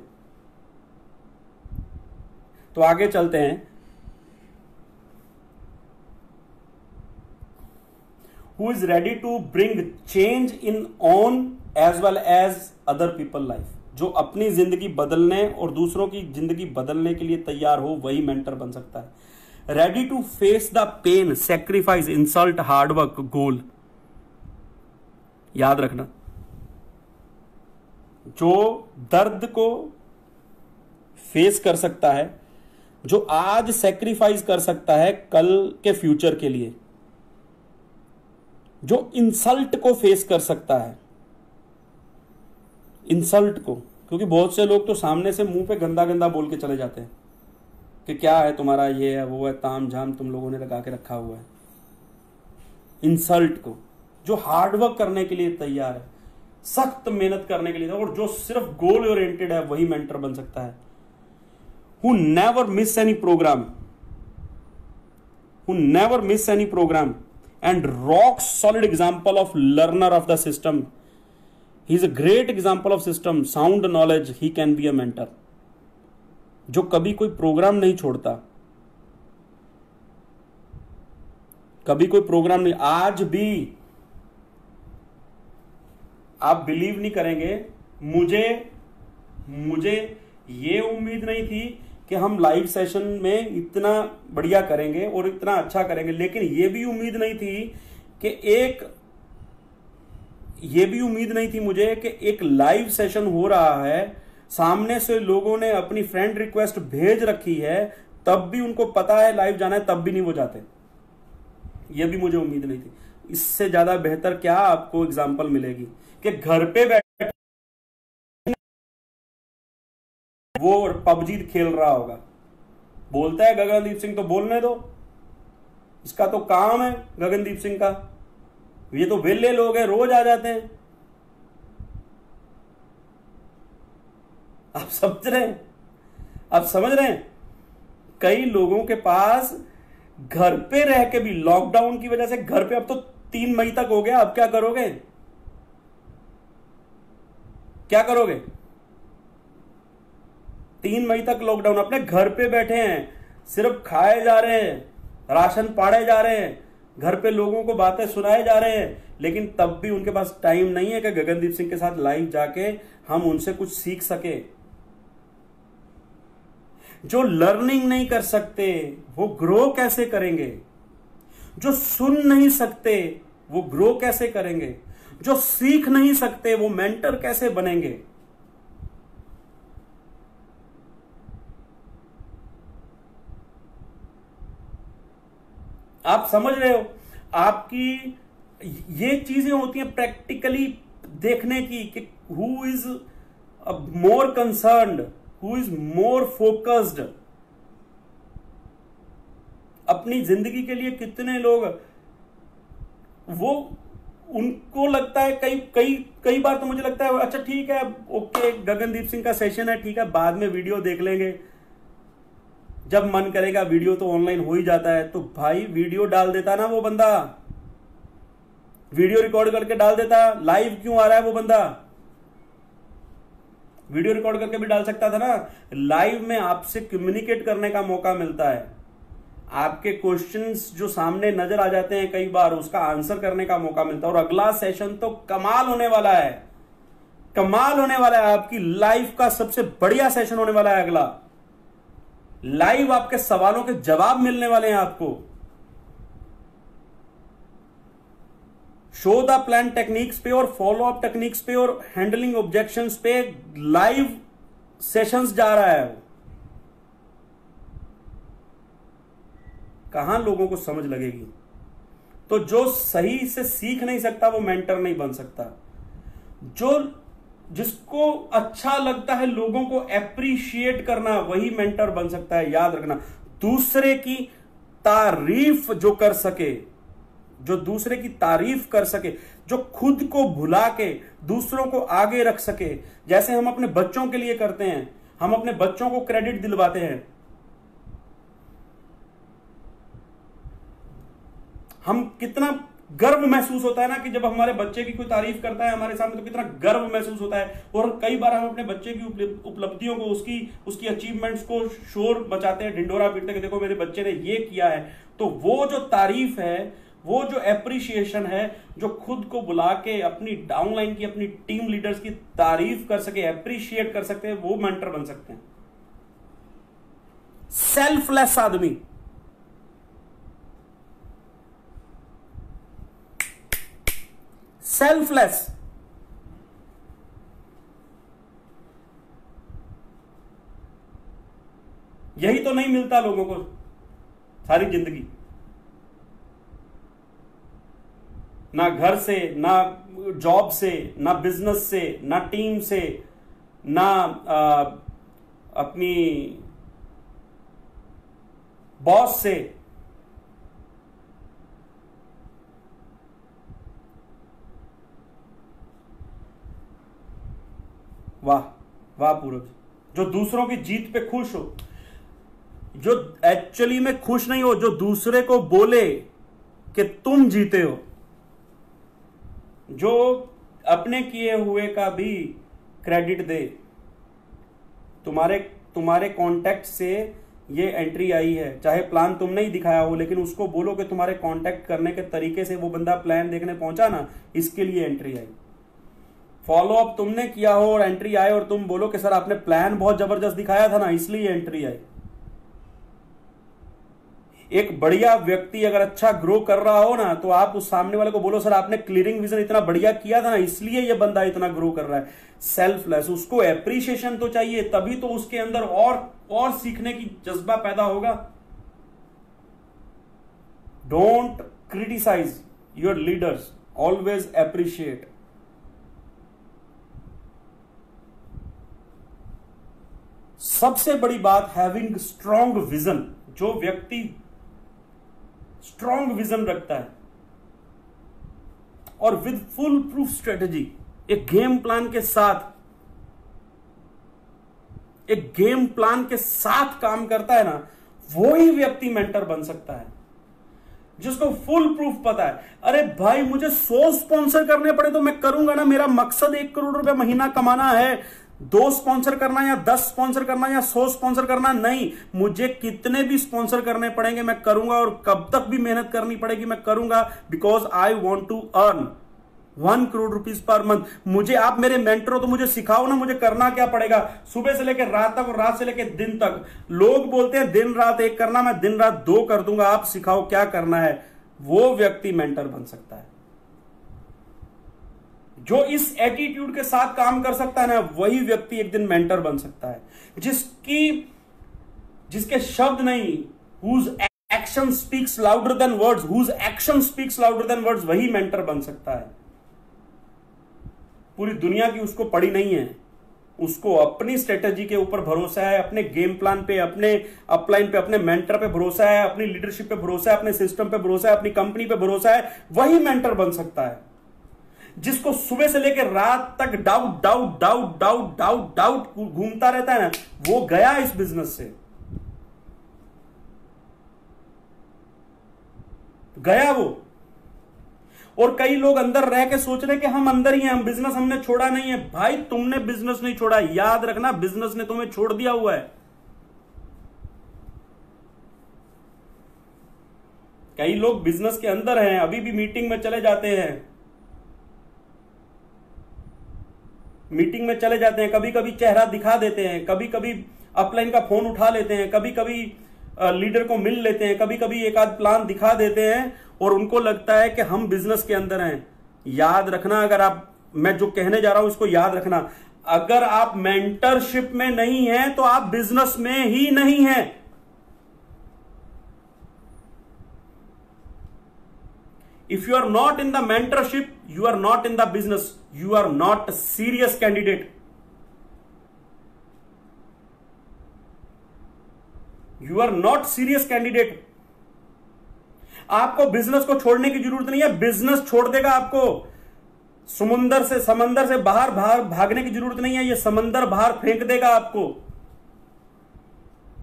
तो आगे चलते हैं। Who is ready to bring change in own as well as other people life? जो अपनी जिंदगी बदलने और दूसरों की जिंदगी बदलने के लिए तैयार हो, वही मेंटर बन सकता है। Ready to face the pain, sacrifice, insult, hard work, goal. याद रखना, जो दर्द को फेस कर सकता है, जो आज सेक्रीफाइस कर सकता है कल के फ्यूचर के लिए, जो इंसल्ट को फेस कर सकता है, इंसल्ट को, क्योंकि बहुत से लोग तो सामने से मुंह पे गंदा गंदा बोल के चले जाते हैं कि क्या है तुम्हारा, ये है वो है, ताम झाम तुम लोगों ने लगा के रखा हुआ है। इंसल्ट को, जो हार्डवर्क करने के लिए तैयार है, सख्त मेहनत करने के लिए, और जो सिर्फ गोल ओरिएंटेड है, वही मेंटर बन सकता है। Who never miss any program, who never miss any program and rock solid example of learner of the system. He is a great example of system, sound knowledge, he can be a mentor. जो कभी कोई programme नहीं छोड़ता, कभी कोई programme नहीं, आज भी आप बिलीव नहीं करेंगे, मुझे ये उम्मीद नहीं थी कि हम लाइव सेशन में इतना बढ़िया करेंगे और इतना अच्छा करेंगे, लेकिन ये भी उम्मीद नहीं थी कि मुझे कि एक लाइव सेशन हो रहा है, सामने से लोगों ने अपनी फ्रेंड रिक्वेस्ट भेज रखी है, तब भी उनको पता है लाइव जाना है, तब भी नहीं वो जाते। ये भी मुझे उम्मीद नहीं थी। इससे ज्यादा बेहतर क्या आपको एग्जांपल मिलेगी कि घर पे बैठे वो पबजी खेल रहा होगा, बोलता है गगनदीप सिंह तो बोलने दो, इसका तो काम है गगनदीप सिंह का, ये तो वेले लोग हैं, रोज आ जाते हैं। आप समझ रहे हैं? आप समझ रहे हैं? कई लोगों के पास घर पे रह के भी, लॉकडाउन की वजह से घर पे, अब तो 3 मई तक हो गया, अब क्या करोगे? क्या करोगे? 3 मई तक लॉकडाउन, अपने घर पे बैठे हैं, सिर्फ खाए जा रहे हैं, राशन पाड़े जा रहे हैं, घर पे लोगों को बातें सुनाए जा रहे हैं, लेकिन तब भी उनके पास टाइम नहीं है कि गगनदीप सिंह के साथ लाइव जाके हम उनसे कुछ सीख सके। जो लर्निंग नहीं कर सकते वो ग्रो कैसे करेंगे? जो सुन नहीं सकते वो ग्रो कैसे करेंगे? जो सीख नहीं सकते वो मेंटर कैसे बनेंगे? आप समझ रहे हो? आपकी ये चीजें होती हैं प्रैक्टिकली देखने की कि who is more concerned, who is more focused. अपनी जिंदगी के लिए कितने लोग, वो उनको लगता है, कई बार तो मुझे लगता है अच्छा ठीक है, ओके गगनदीप सिंह का सेशन है, ठीक है बाद में वीडियो देख लेंगे, जब मन करेगा, वीडियो तो ऑनलाइन हो ही जाता है। तो भाई वीडियो डाल देता ना वो बंदा, वीडियो रिकॉर्ड करके डाल देता। लाइव क्यों आ रहा है वो बंदा? वीडियो रिकॉर्ड करके भी डाल सकता था ना। लाइव में आपसे कम्युनिकेट करने का मौका मिलता है, आपके क्वेश्चंस जो सामने नजर आ जाते हैं कई बार, उसका आंसर करने का मौका मिलता है। और अगला सेशन तो कमाल होने वाला है, कमाल होने वाला है। आपकी लाइफ का सबसे बढ़िया सेशन होने वाला है अगला। लाइव आपके सवालों के जवाब मिलने वाले हैं आपको। शो द प्लान टेक्निक्स पे और फॉलो अप टेक्निक्स पे और हैंडलिंग ऑब्जेक्शंस पे लाइव सेशंस जा रहा है। कहां लोगों को समझ लगेगी? तो जो सही से सीख नहीं सकता वो मेंटर नहीं बन सकता। जिसको अच्छा लगता है लोगों को एप्रिशिएट करना, वही मेंटर बन सकता है। याद रखना, दूसरे की तारीफ जो कर सके, जो दूसरे की तारीफ कर सके, जो खुद को भुला के दूसरों को आगे रख सके, जैसे हम अपने बच्चों के लिए करते हैं। हम अपने बच्चों को क्रेडिट दिलवाते हैं। हम कितना गर्व महसूस होता है ना कि जब हमारे बच्चे की कोई तारीफ करता है हमारे सामने, तो कितना गर्व महसूस होता है। और कई बार हम अपने बच्चे की उपलब्धियों को, उसकी अचीवमेंट्स को शोर मचाते हैं, ढिंडोरा पीटते हैं कि देखो मेरे बच्चे ने ये किया है। तो वो जो तारीफ है, वो जो एप्रिशिएशन है, जो खुद को बुला के अपनी डाउनलाइन की, अपनी टीम लीडर्स की तारीफ कर सके, एप्रिशिएट कर सकते हैं, वो मेंटर बन सकते हैं। सेल्फलेस आदमी, सेल्फलेस, यही तो नहीं मिलता लोगों को सारी जिंदगी। ना घर से, ना जॉब से, ना बिजनेस से, ना टीम से, ना अपनी बॉस से। वाह वाह पूरब, जो दूसरों की जीत पे खुश हो, जो एक्चुअली में खुश नहीं हो, जो दूसरे को बोले कि तुम जीते हो, जो अपने किए हुए का भी क्रेडिट दे। तुम्हारे कॉन्टैक्ट से ये एंट्री आई है, चाहे प्लान तुमने ही दिखाया हो, लेकिन उसको बोलो कि तुम्हारे कॉन्टैक्ट करने के तरीके से वो बंदा प्लान देखने पहुंचा ना, इसके लिए एंट्री आई। फॉलो अप तुमने किया हो और एंट्री आए और तुम बोलो कि सर आपने प्लान बहुत जबरदस्त दिखाया था ना, इसलिए एंट्री आई। एक बढ़िया व्यक्ति अगर अच्छा ग्रो कर रहा हो ना, तो आप उस सामने वाले को बोलो सर आपने क्लियरिंग विजन इतना बढ़िया किया था ना, इसलिए ये बंदा इतना ग्रो कर रहा है। सेल्फलेस, उसको एप्रिशिएशन तो चाहिए, तभी तो उसके अंदर और सीखने की जज्बा पैदा होगा। Don't criticise your leaders, always appreciate. सबसे बड़ी बात, हैविंग स्ट्रॉन्ग विजन। जो व्यक्ति स्ट्रॉन्ग विजन रखता है और विद फुल प्रूफ स्ट्रेटेजी, एक गेम प्लान के साथ एक गेम प्लान के साथ काम करता है ना, वो ही व्यक्ति मेंटर बन सकता है, जिसको फुल प्रूफ पता है। अरे भाई मुझे 100 स्पॉन्सर करने पड़े तो मैं करूंगा ना, मेरा मकसद 1 करोड़ रुपए महीना कमाना है। 2 स्पॉन्सर करना या 10 स्पॉन्सर करना या 100 स्पॉन्सर करना नहीं, मुझे कितने भी स्पॉन्सर करने पड़ेंगे मैं करूंगा, और कब तक भी मेहनत करनी पड़ेगी मैं करूंगा, because I want to earn 1 crore rupees per month. मुझे, आप मेरे मेंटर हो तो मुझे सिखाओ ना, मुझे करना क्या पड़ेगा, सुबह से लेकर रात तक और रात से लेकर दिन तक। लोग बोलते हैं दिन रात 1 करना, मैं दिन रात 2 कर दूंगा, आप सिखाओ क्या करना है। वो व्यक्ति मेंटर बन सकता है। जो इस एटीट्यूड के साथ काम कर सकता है ना, वही व्यक्ति एक दिन मेंटर बन सकता है। जिसके शब्द नहीं, whose action speaks louder than words, whose action speaks louder than words, वही मेंटर बन सकता है। पूरी दुनिया की उसको पड़ी नहीं है, उसको अपनी स्ट्रेटेजी के ऊपर भरोसा है, अपने गेम प्लान पे, अपने अपलाइन पे, अपने मेंटर पे भरोसा है, अपनी लीडरशिप पे भरोसा है, अपने सिस्टम पे भरोसा है, अपनी कंपनी पे भरोसा है, वही मेंटर बन सकता है। जिसको सुबह से लेकर रात तक doubt doubt doubt doubt doubt doubt घूमता रहता है ना, वो गया इस बिजनेस से, गया वो। और कई लोग अंदर रह के सोच रहे कि हम अंदर ही हैं, हम बिजनेस हमने छोड़ा नहीं है। भाई तुमने बिजनेस नहीं छोड़ा, याद रखना बिजनेस ने तुम्हें छोड़ दिया हुआ है। कई लोग बिजनेस के अंदर हैं, अभी भी मीटिंग में चले जाते हैं, मीटिंग में चले जाते हैं, कभी कभी चेहरा दिखा देते हैं, कभी कभी अपलाइन का फोन उठा लेते हैं, कभी कभी लीडर को मिल लेते हैं, कभी कभी एक आध प्लान दिखा देते हैं, और उनको लगता है कि हम बिजनेस के अंदर हैं। याद रखना, अगर आप, मैं जो कहने जा रहा हूं इसको याद रखना, अगर आप मेंटरशिप में नहीं हैं तो आप बिजनेस में ही नहीं हैं। If you are not in the mentorship, you are not in the business, you are not a serious candidate. You are not serious candidate. आपको बिजनेस को छोड़ने की जरूरत नहीं है, बिजनेस छोड़ देगा आपको। समंदर से बाहर भागने की जरूरत नहीं है, ये समंदर बाहर फेंक देगा आपको।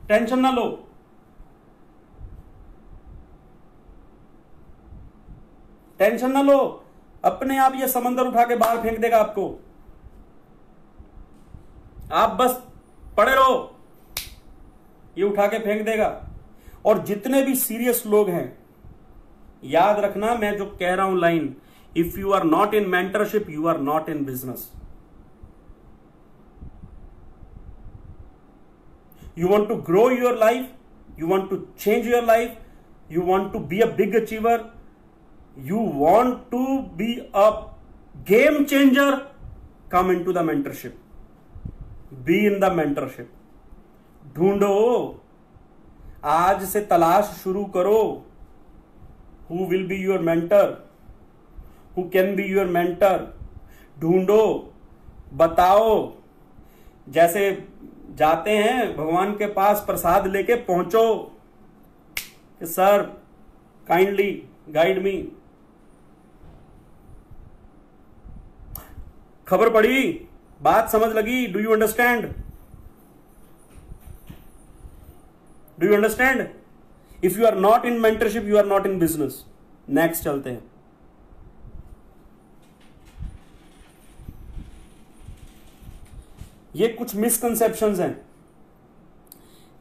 टेंशन ना लो। टेंशन ना लो, अपने आप ये समंदर उठा के बाहर फेंक देगा आपको। आप बस पड़े रहो, ये उठा के फेंक देगा। और जितने भी सीरियस लोग हैं, याद रखना मैं जो कह रहा हूं line, if you are not in mentorship, you are not in business. You want to grow your life, you want to change your life, you want to be a big achiever, you want to be a game changer, come into the mentorship, be in the mentorship. ढूंढो, आज से तलाश शुरू करो, who will be your mentor, who can be your mentor. ढूंढो, बताओ। जैसे जाते हैं भगवान के पास प्रसाद लेके पहुंचो कि सर काइंडली गाइड मी। खबर पड़ी, बात समझ लगी? Do you understand? Do you understand? If you are not in mentorship, you are not in business. Next चलते हैं। ये कुछ मिसकंसेप्शंस हैं,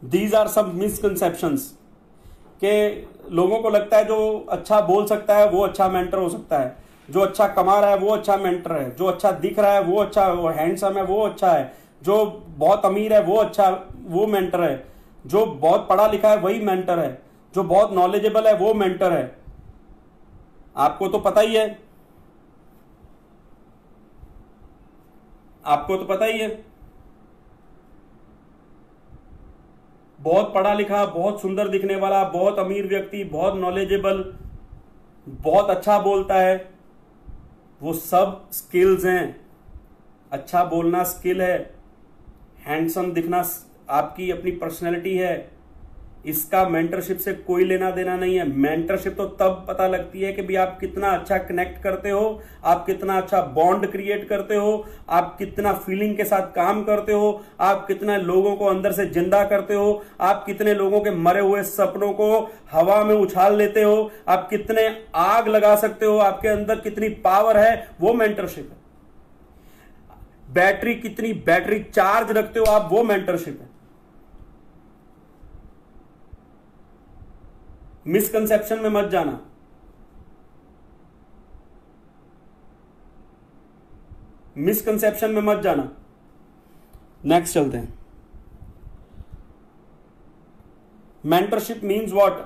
दीज आर सम मिसकंसेप्शंस, के लोगों को लगता है जो अच्छा बोल सकता है वो अच्छा मेंटर हो सकता है, जो अच्छा कमा रहा है वो अच्छा मेंटर है, जो अच्छा दिख रहा है वो अच्छा, वो हैंडसम है वो अच्छा है, जो बहुत अमीर है वो अच्छा, वो मेंटर है, जो बहुत पढ़ा लिखा है वही मेंटर है, जो बहुत नॉलेजेबल है वो मेंटर है। आपको तो पता ही है, आपको तो पता ही है। बहुत पढ़ा लिखा, बहुत सुंदर दिखने वाला, बहुत अमीर व्यक्ति, बहुत नॉलेजेबल, बहुत अच्छा बोलता है, वो सब स्किल्स हैं। अच्छा बोलना स्किल है, हैंडसम दिखना आपकी अपनी पर्सनैलिटी है, इसका मेंटरशिप से कोई लेना देना नहीं है। मेंटरशिप तो तब पता लगती है कि भी आप कितना अच्छा कनेक्ट करते हो, आप कितना अच्छा बॉन्ड क्रिएट करते हो, आप कितना फीलिंग के साथ काम करते हो, आप कितने लोगों को अंदर से जिंदा करते हो, आप कितने लोगों के मरे हुए सपनों को हवा में उछाल लेते हो, आप कितने आग लगा सकते हो, आपके अंदर कितनी पावर है, वो मेंटरशिप है। बैटरी चार्ज रखते हो आप, वो मेंटरशिप है। मिसकंसेप्शन में मत जाना। मिसकंसेप्शन में मत जाना। नेक्स्ट चलते हैं। Mentorship means what?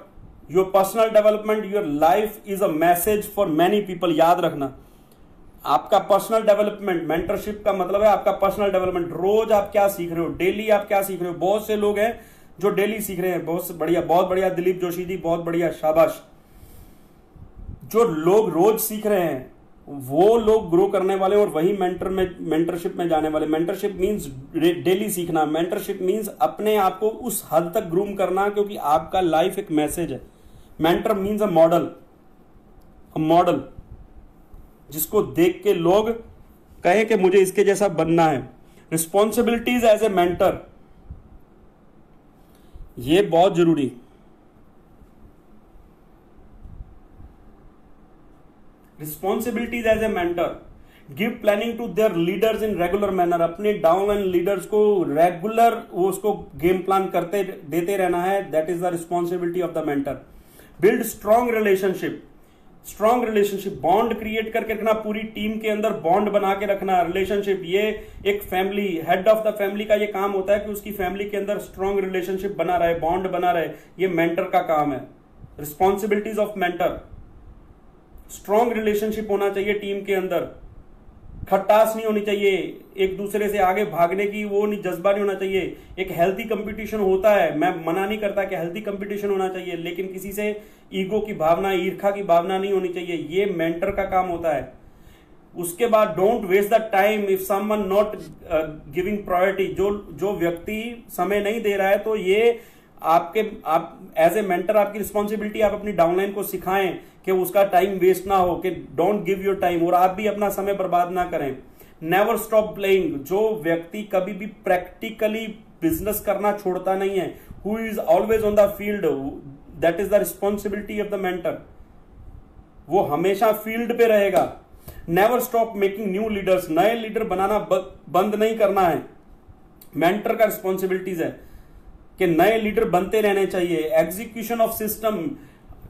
Your personal development, your life is a message for many people. याद रखना, आपका पर्सनल डेवलपमेंट, मेंटरशिप का मतलब है आपका पर्सनल डेवलपमेंट। रोज आप क्या सीख रहे हो, डेली आप क्या सीख रहे हो। बहुत से लोग हैं जो डेली सीख रहे हैं, बहुत बढ़िया दिलीप जोशी जी, बहुत बढ़िया, शाबाश। जो लोग रोज सीख रहे हैं वो लोग ग्रो करने वाले और वही मेंटरशिप में जाने वाले। मेंटरशिप मींस डेली सीखना। मेंटरशिप मींस अपने आप को उस हद तक ग्रूम करना, क्योंकि आपका लाइफ एक मैसेज है। मेंटर मींस अ मॉडल जिसको देख के लोग कहें कि मुझे इसके जैसा बनना है। रिस्पॉन्सिबिलिटीज एज ए मेंटर, ये बहुत जरूरी। Responsibilities as a mentor, give planning to their leaders in regular manner. अपने डाउन एंड लीडर्स को रेगुलर वो उसको गेम प्लान करते देते रहना है। That is the responsibility of the mentor. Build strong relationship, bond create करके रखना। पूरी टीम के अंदर बॉन्ड बना के रखना। रिलेशनशिप, ये एक family, head of the family का ये काम होता है कि उसकी फैमिली के अंदर स्ट्रॉन्ग रिलेशनशिप बना रहे, बॉन्ड बना रहे। ये मेंटर का काम है। Responsibilities of mentor, strong relationship होना चाहिए टीम के अंदर। खटास नहीं होनी चाहिए, एक दूसरे से आगे भागने की वो नहीं, जज्बा नहीं होना चाहिए। एक हेल्थी कंपटीशन होता है, मैं मना नहीं करता कि हेल्थी कंपटीशन होना चाहिए, लेकिन किसी से ईगो की भावना, ईर्खा की भावना नहीं होनी चाहिए। ये मेंटर का काम होता है। उसके बाद don't waste the time if someone not giving priority. जो व्यक्ति समय नहीं दे रहा है, तो ये आप एज ए मेंटर आपकी रिस्पॉन्सिबिलिटी, आप अपनी डाउनलाइन को सिखाएं कि उसका टाइम वेस्ट ना हो, कि डोंट गिव योर टाइम, और आप भी अपना समय बर्बाद ना करें। नेवर स्टॉप प्लेइंग, जो व्यक्ति कभी भी प्रैक्टिकली बिजनेस करना छोड़ता नहीं है, who is always on the field, that is the responsibility of the mentor. वो हमेशा फील्ड पे रहेगा। Never stop making new leaders, नए लीडर बनाना बंद नहीं करना है। मेंटर का रिस्पॉन्सिबिलिटीज है कि नए लीडर बनते रहने चाहिए। एग्जीक्यूशन ऑफ सिस्टम,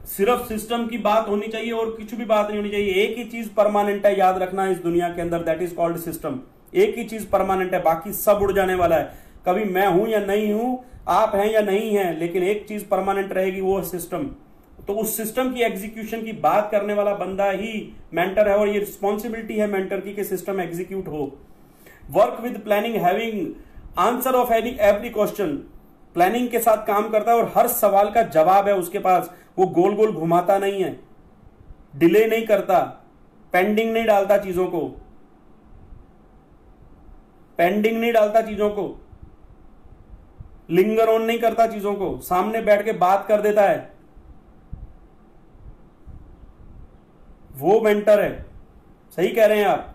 सिर्फ सिस्टम की बात होनी चाहिए और कुछ भी बात नहीं होनी चाहिए। एक ही चीज परमानेंट है, याद रखना, इस दुनिया के अंदर, दैट इज कॉल्ड सिस्टम। एक ही चीज परमानेंट है, बाकी सब उड़ जाने वाला है। कभी मैं हूं या नहीं हूं, आप हैं या नहीं हैं, लेकिन एक चीज परमानेंट रहेगी, वो है सिस्टम। तो उस सिस्टम की एग्जीक्यूशन की बात करने वाला बंदा ही मेंटर है, और ये रिस्पॉन्सिबिलिटी है मेंटर की कि सिस्टम एग्जीक्यूट हो। Work with planning, having answer of every question, planning के साथ काम करता है और हर सवाल का जवाब है उसके पास। वो गोल गोल घुमाता नहीं है, डिले नहीं करता, पेंडिंग नहीं डालता चीजों को, लिंगर ऑन नहीं करता चीजों को, सामने बैठ के बात कर देता है। वो मेंटर है। सही कह रहे हैं आप।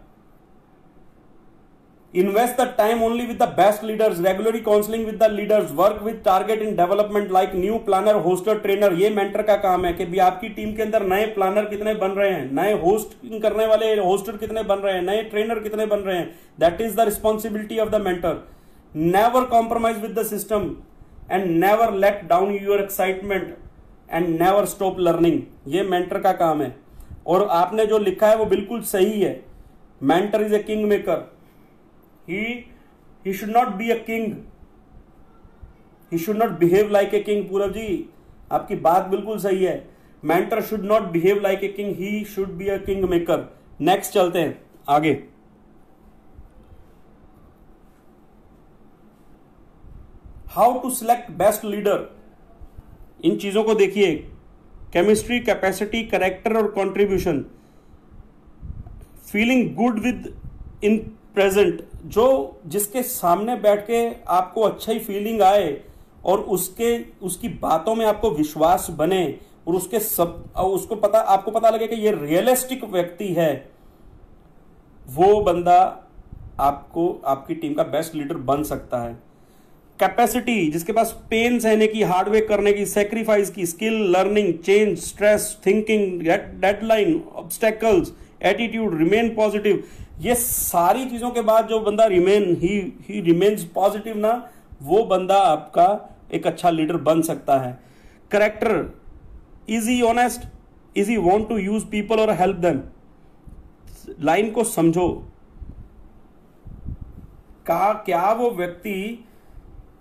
Invest the time only with the best leaders, regularly counseling with the leaders, work with target in development like new planner, hoster, trainer। ये मेंटर का काम है कि भी आपकी टीम के अंदर नए प्लानर कितने बन रहे हैं, नए होस्टिंग करने वाले होस्टर कितने बन रहे हैं, नए ट्रेनर कितने बन रहे हैं। That is the responsibility of the mentor. Never compromise with the system and never let down your excitement and never stop learning. ये मेंटर का काम है। और आपने जो लिखा है वो बिल्कुल सही है। Mentor is a king maker. He should not be a king. He should not behave like a king। पूरब जी, आपकी बात बिल्कुल सही है। Mentor should not behave like a king. He should be a king maker। Next चलते हैं आगे। How to select best leader। इन चीजों को देखिए, केमिस्ट्री, कैपेसिटी, कैरेक्टर और contribution. Feeling good with in present, जो जिसके सामने बैठ के आपको अच्छा ही फीलिंग आए और उसकी बातों में आपको विश्वास बने और उसको आपको पता लगे कि ये रियलिस्टिक व्यक्ति है, वो बंदा आपकी टीम का बेस्ट लीडर बन सकता है। कैपेसिटी, जिसके पास पेन सहने की, हार्डवर्क करने की, सेक्रीफाइस की, skill, learning, change, stress, thinking, deadline, obstacles, attitude, remain positive, ये सारी चीजों के बाद जो बंदा ही रिमेन्स पॉजिटिव ना, वो बंदा आपका एक अच्छा लीडर बन सकता है। Character, is he honest, is he want to use people और हेल्प देम। लाइन को समझो, क्या वो व्यक्ति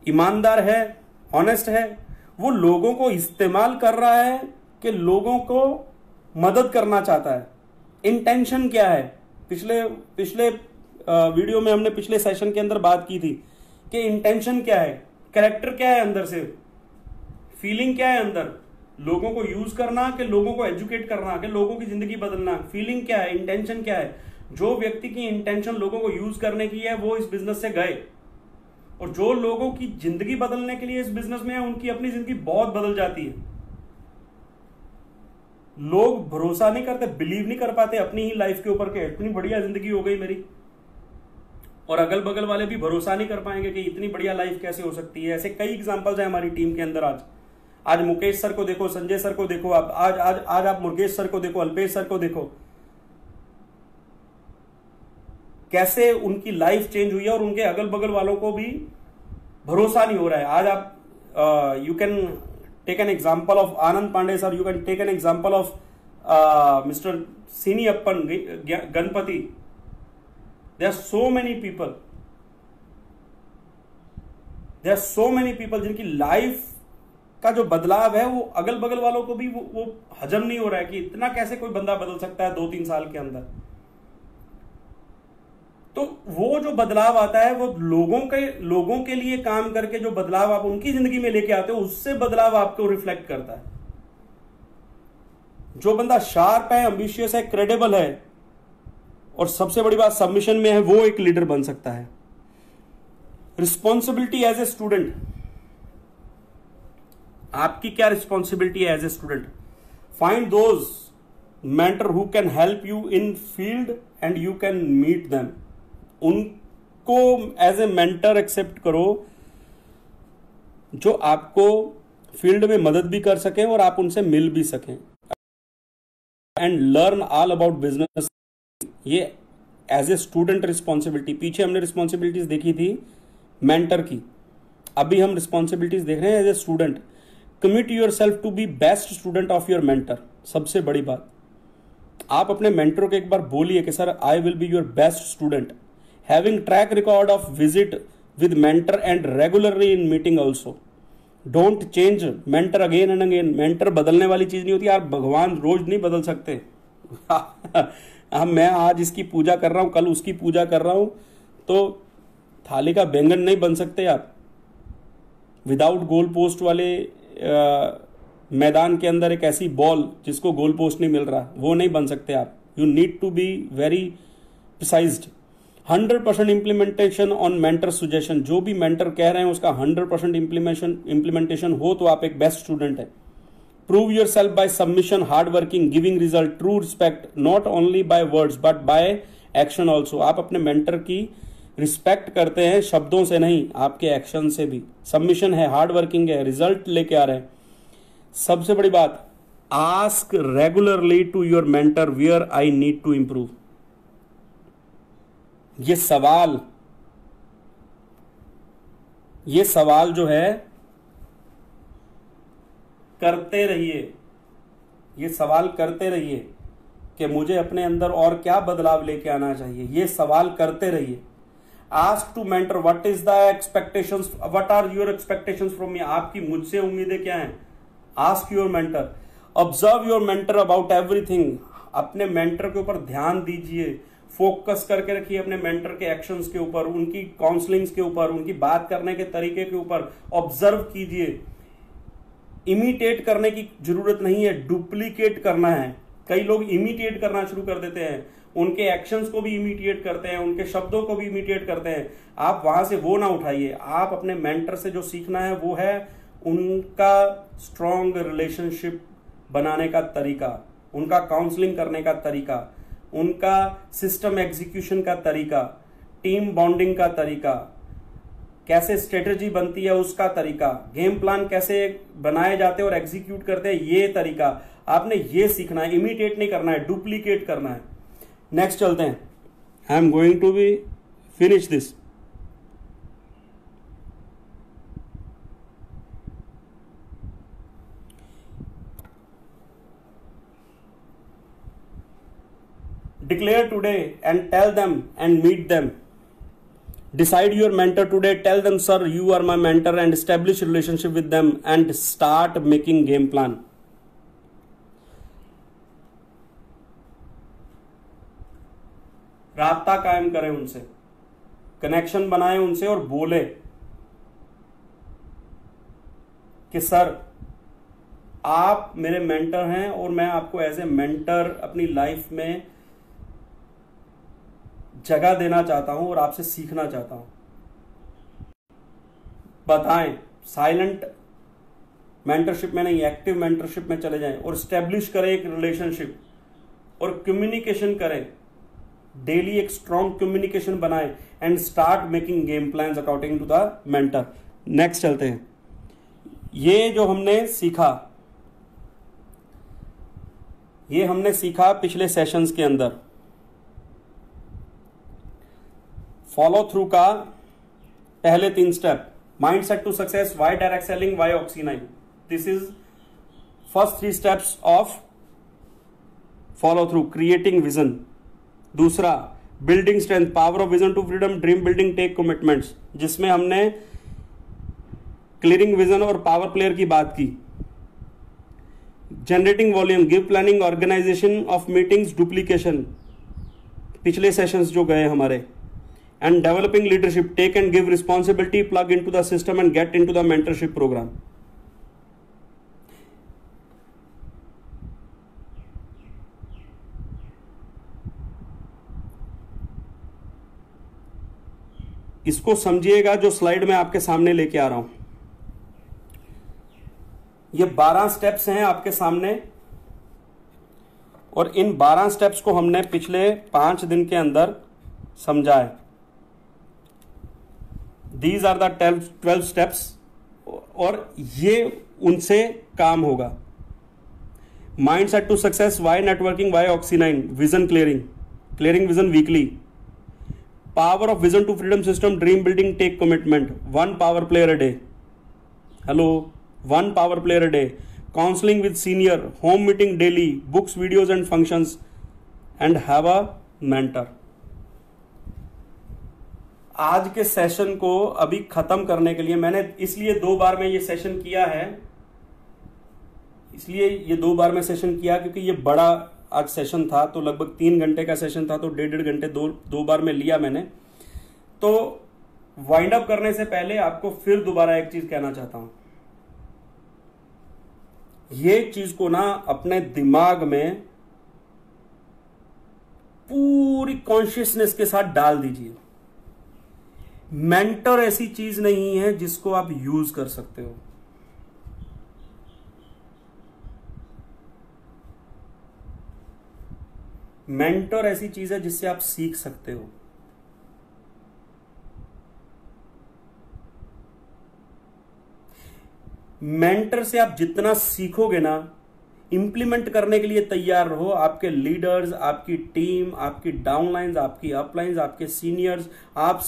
ईमानदार है, ऑनेस्ट है, वो लोगों को इस्तेमाल कर रहा है कि लोगों को मदद करना चाहता है, इंटेंशन क्या है। पिछले वीडियो में हमने पिछले सेशन के अंदर बात की थी कि इंटेंशन क्या है, कैरेक्टर क्या है, अंदर से फीलिंग क्या है, अंदर लोगों को यूज करना कि लोगों को एजुकेट करना कि लोगों की जिंदगी बदलना, फीलिंग क्या है, इंटेंशन क्या है। जो व्यक्ति की इंटेंशन लोगों को यूज करने की है वो इस बिजनेस से गए, और जो लोगों की जिंदगी बदलने के लिए इस बिजनेस में है उनकी अपनी जिंदगी बहुत बदल जाती है। लोग भरोसा नहीं करते, बिलीव नहीं कर पाते अपनी ही लाइफ के ऊपर के इतनी बढ़िया जिंदगी हो गई मेरी, और अगल बगल वाले भी भरोसा नहीं कर पाएंगे कि इतनी बढ़िया लाइफ कैसे हो सकती है। ऐसे कई एग्जांपल्स हैं हमारी टीम के अंदर। आज मुकेश सर को देखो, संजय सर को देखो, आज आप मुर्गेश सर को देखो, अल्पेश सर को देखो, कैसे उनकी लाइफ चेंज हुई है और उनके अगल बगल वालों को भी भरोसा नहीं हो रहा है। आज आप you can take an example of Anand Pandey sir, you can take an example of mister Seeni Appan Ganapathi. There are so many people जिनकी लाइफ का जो बदलाव है वो अगल बगल वालों को भी वो हजम नहीं हो रहा है कि इतना कैसे कोई बंदा बदल सकता है 2-3 साल के अंदर। तो वो जो बदलाव आता है वो लोगों के लिए काम करके जो बदलाव आप उनकी जिंदगी में लेके आते हो, उससे बदलाव आपको रिफ्लेक्ट करता है। जो बंदा शार्प है, एम्बिशियस है, क्रेडिबल है, और सबसे बड़ी बात सबमिशन में है, वो एक लीडर बन सकता है। रिस्पॉन्सिबिलिटी एज ए स्टूडेंट, आपकी क्या रिस्पॉन्सिबिलिटी है as a student? Find those mentor who can help you in field and you can meet them. उनको एज ए मेंटर एक्सेप्ट करो जो आपको फील्ड में मदद भी कर सकें और आप उनसे मिल भी सकें। And learn all about business, ये एज ए स्टूडेंट रिस्पॉन्सिबिलिटी। पीछे हमने रिस्पॉन्सिबिलिटीज देखी थी मेंटर की, अभी हम रिस्पॉन्सिबिलिटीज देख रहे हैं as a student. Commit your self to be best student of your mentor. सबसे बड़ी बात, आप अपने मेंटर को एक बार बोलिए कि sir I will be your best student. Having track record of visit with mentor and regularly in meeting also. Don't change mentor again and again. Mentor बदलने वाली चीज नहीं होती यार, भगवान रोज नहीं बदल सकते। मैं आज इसकी पूजा कर रहा हूं, कल उसकी पूजा कर रहा हूं, तो थाली का बैंगन नहीं बन सकते आप। विदाउट गोल पोस्ट वाले मैदान के अंदर एक ऐसी बॉल जिसको गोल पोस्ट नहीं मिल रहा, वो नहीं बन सकते आप। You need to be very precised. 100% implementation on mentor suggestion. जो भी मेंटर कह रहे हैं उसका 100% इम्प्लीमेंटेशन हो तो आप एक बेस्ट स्टूडेंट है। Prove your self by submission, hard working, giving result, true respect, not only by words but by action also. आप अपने मेंटर की रिस्पेक्ट करते हैं शब्दों से नहीं, आपके एक्शन से भी। सबमिशन है, हार्ड वर्किंग है, रिजल्ट लेके आ रहे हैं। सबसे बड़ी बात, ask regularly to your mentor where I need to improve. ये सवाल जो है करते रहिए, ये सवाल करते रहिए कि मुझे अपने अंदर और क्या बदलाव लेके आना चाहिए। ये सवाल करते रहिए। Ask to mentor what is the expectations, what are your expectations from me. आपकी मुझसे उम्मीदें क्या हैं? Ask your mentor. Observe your mentor about everything. अपने मेंटर के ऊपर ध्यान दीजिए, फोकस करके रखिए अपने मेंटर के एक्शंस के ऊपर, उनकी काउंसलिंग्स के ऊपर, उनकी बात करने के तरीके के ऊपर ऑब्जर्व कीजिए। इमिटेट करने की जरूरत नहीं है, डुप्लीकेट करना है। कई लोग इमिटेट करना शुरू कर देते हैं, उनके एक्शंस को भी इमिटेट करते हैं, उनके शब्दों को भी इमिटेट करते हैं। आप वहां से वो ना उठाइए। आप अपने मेंटर से जो सीखना है वो है उनका स्ट्रॉन्ग रिलेशनशिप बनाने का तरीका, उनका काउंसलिंग करने का तरीका, उनका सिस्टम एग्जीक्यूशन का तरीका, टीम बॉन्डिंग का तरीका, कैसे स्ट्रेटेजी बनती है उसका तरीका, गेम प्लान कैसे बनाए जाते हैं और एग्जीक्यूट करते हैं ये तरीका। आपने ये सीखना है, इमिटेट नहीं करना है, डुप्लीकेट करना है। नेक्स्ट चलते हैं। I am going to be finish this. Declare today and tell them and meet them. Decide your mentor today. Tell them, sir, you are my mentor, and establish relationship with them and start making game plan. राब्ता कायम करें उनसे, connection बनाएं उनसे और बोले कि sir आप मेरे मेंटर हैं और मैं आपको एज ए मेंटर अपनी लाइफ में जगह देना चाहता हूं और आपसे सीखना चाहता हूं। बताएं, साइलेंट मेंटरशिप में नहीं, एक्टिव मेंटरशिप में चले जाएं और स्टैब्लिश करें एक रिलेशनशिप और कम्युनिकेशन करें। डेली एक स्ट्रॉन्ग कम्युनिकेशन बनाएं and start making game plans according to the mentor. Next चलते हैं। ये जो हमने सीखा पिछले सेशंस के अंदर, फॉलो थ्रू का पहले 3 step, mindset to success, why direct selling, why ऑक्सी9। This is first 3 steps of follow through, creating vision. दूसरा, building strength, power of vision to freedom, dream building, take commitments, जिसमें हमने clearing vision और power player की बात की। Generating volume, give planning, organisation of meetings, duplication, पिछले sessions जो गए हमारे। And developing leadership, take and give responsibility, plug into the system and get into the mentorship program. इसको समझिएगा जो स्लाइड में आपके सामने लेके आ रहा हूं। ये 12 स्टेप्स हैं आपके सामने और इन 12 स्टेप्स को हमने पिछले 5 दिन के अंदर समझा है। These are the 12 steps और ये उनसे काम होगा। Mind set to success, why networking, why ऑक्सी9, vision clearing vision weekly, power of vision to freedom system, dream building, take commitment, 1 power player a day. Hello, 1 power player a day, counselling with senior, home meeting daily, books, videos and functions, and have a mentor. आज के session को अभी खत्म करने के लिए मैंने इसलिए 2 बार में ये सेशन किया है, इसलिए ये 2 बार में सेशन किया क्योंकि ये बड़ा आज सेशन था, तो लगभग 3 घंटे का सेशन था, तो 1.5 घंटे 2 बार में लिया मैंने। तो वाइंड अप करने से पहले आपको फिर दोबारा एक चीज कहना चाहता हूं। ये चीज को ना अपने दिमाग में पूरी कॉन्शियसनेस के साथ डाल दीजिए। मेंटर ऐसी चीज नहीं है जिसको आप यूज कर सकते हो। मेंटर ऐसी चीज है जिससे आप सीख सकते हो। मेंटर से आप जितना सीखोगे ना, इंप्लीमेंट करने के लिए तैयार रहो। आपके लीडर्स, आपकी टीम, आपकी डाउनलाइंस, आपकी अपलाइंस, आपके सीनियर्स, आप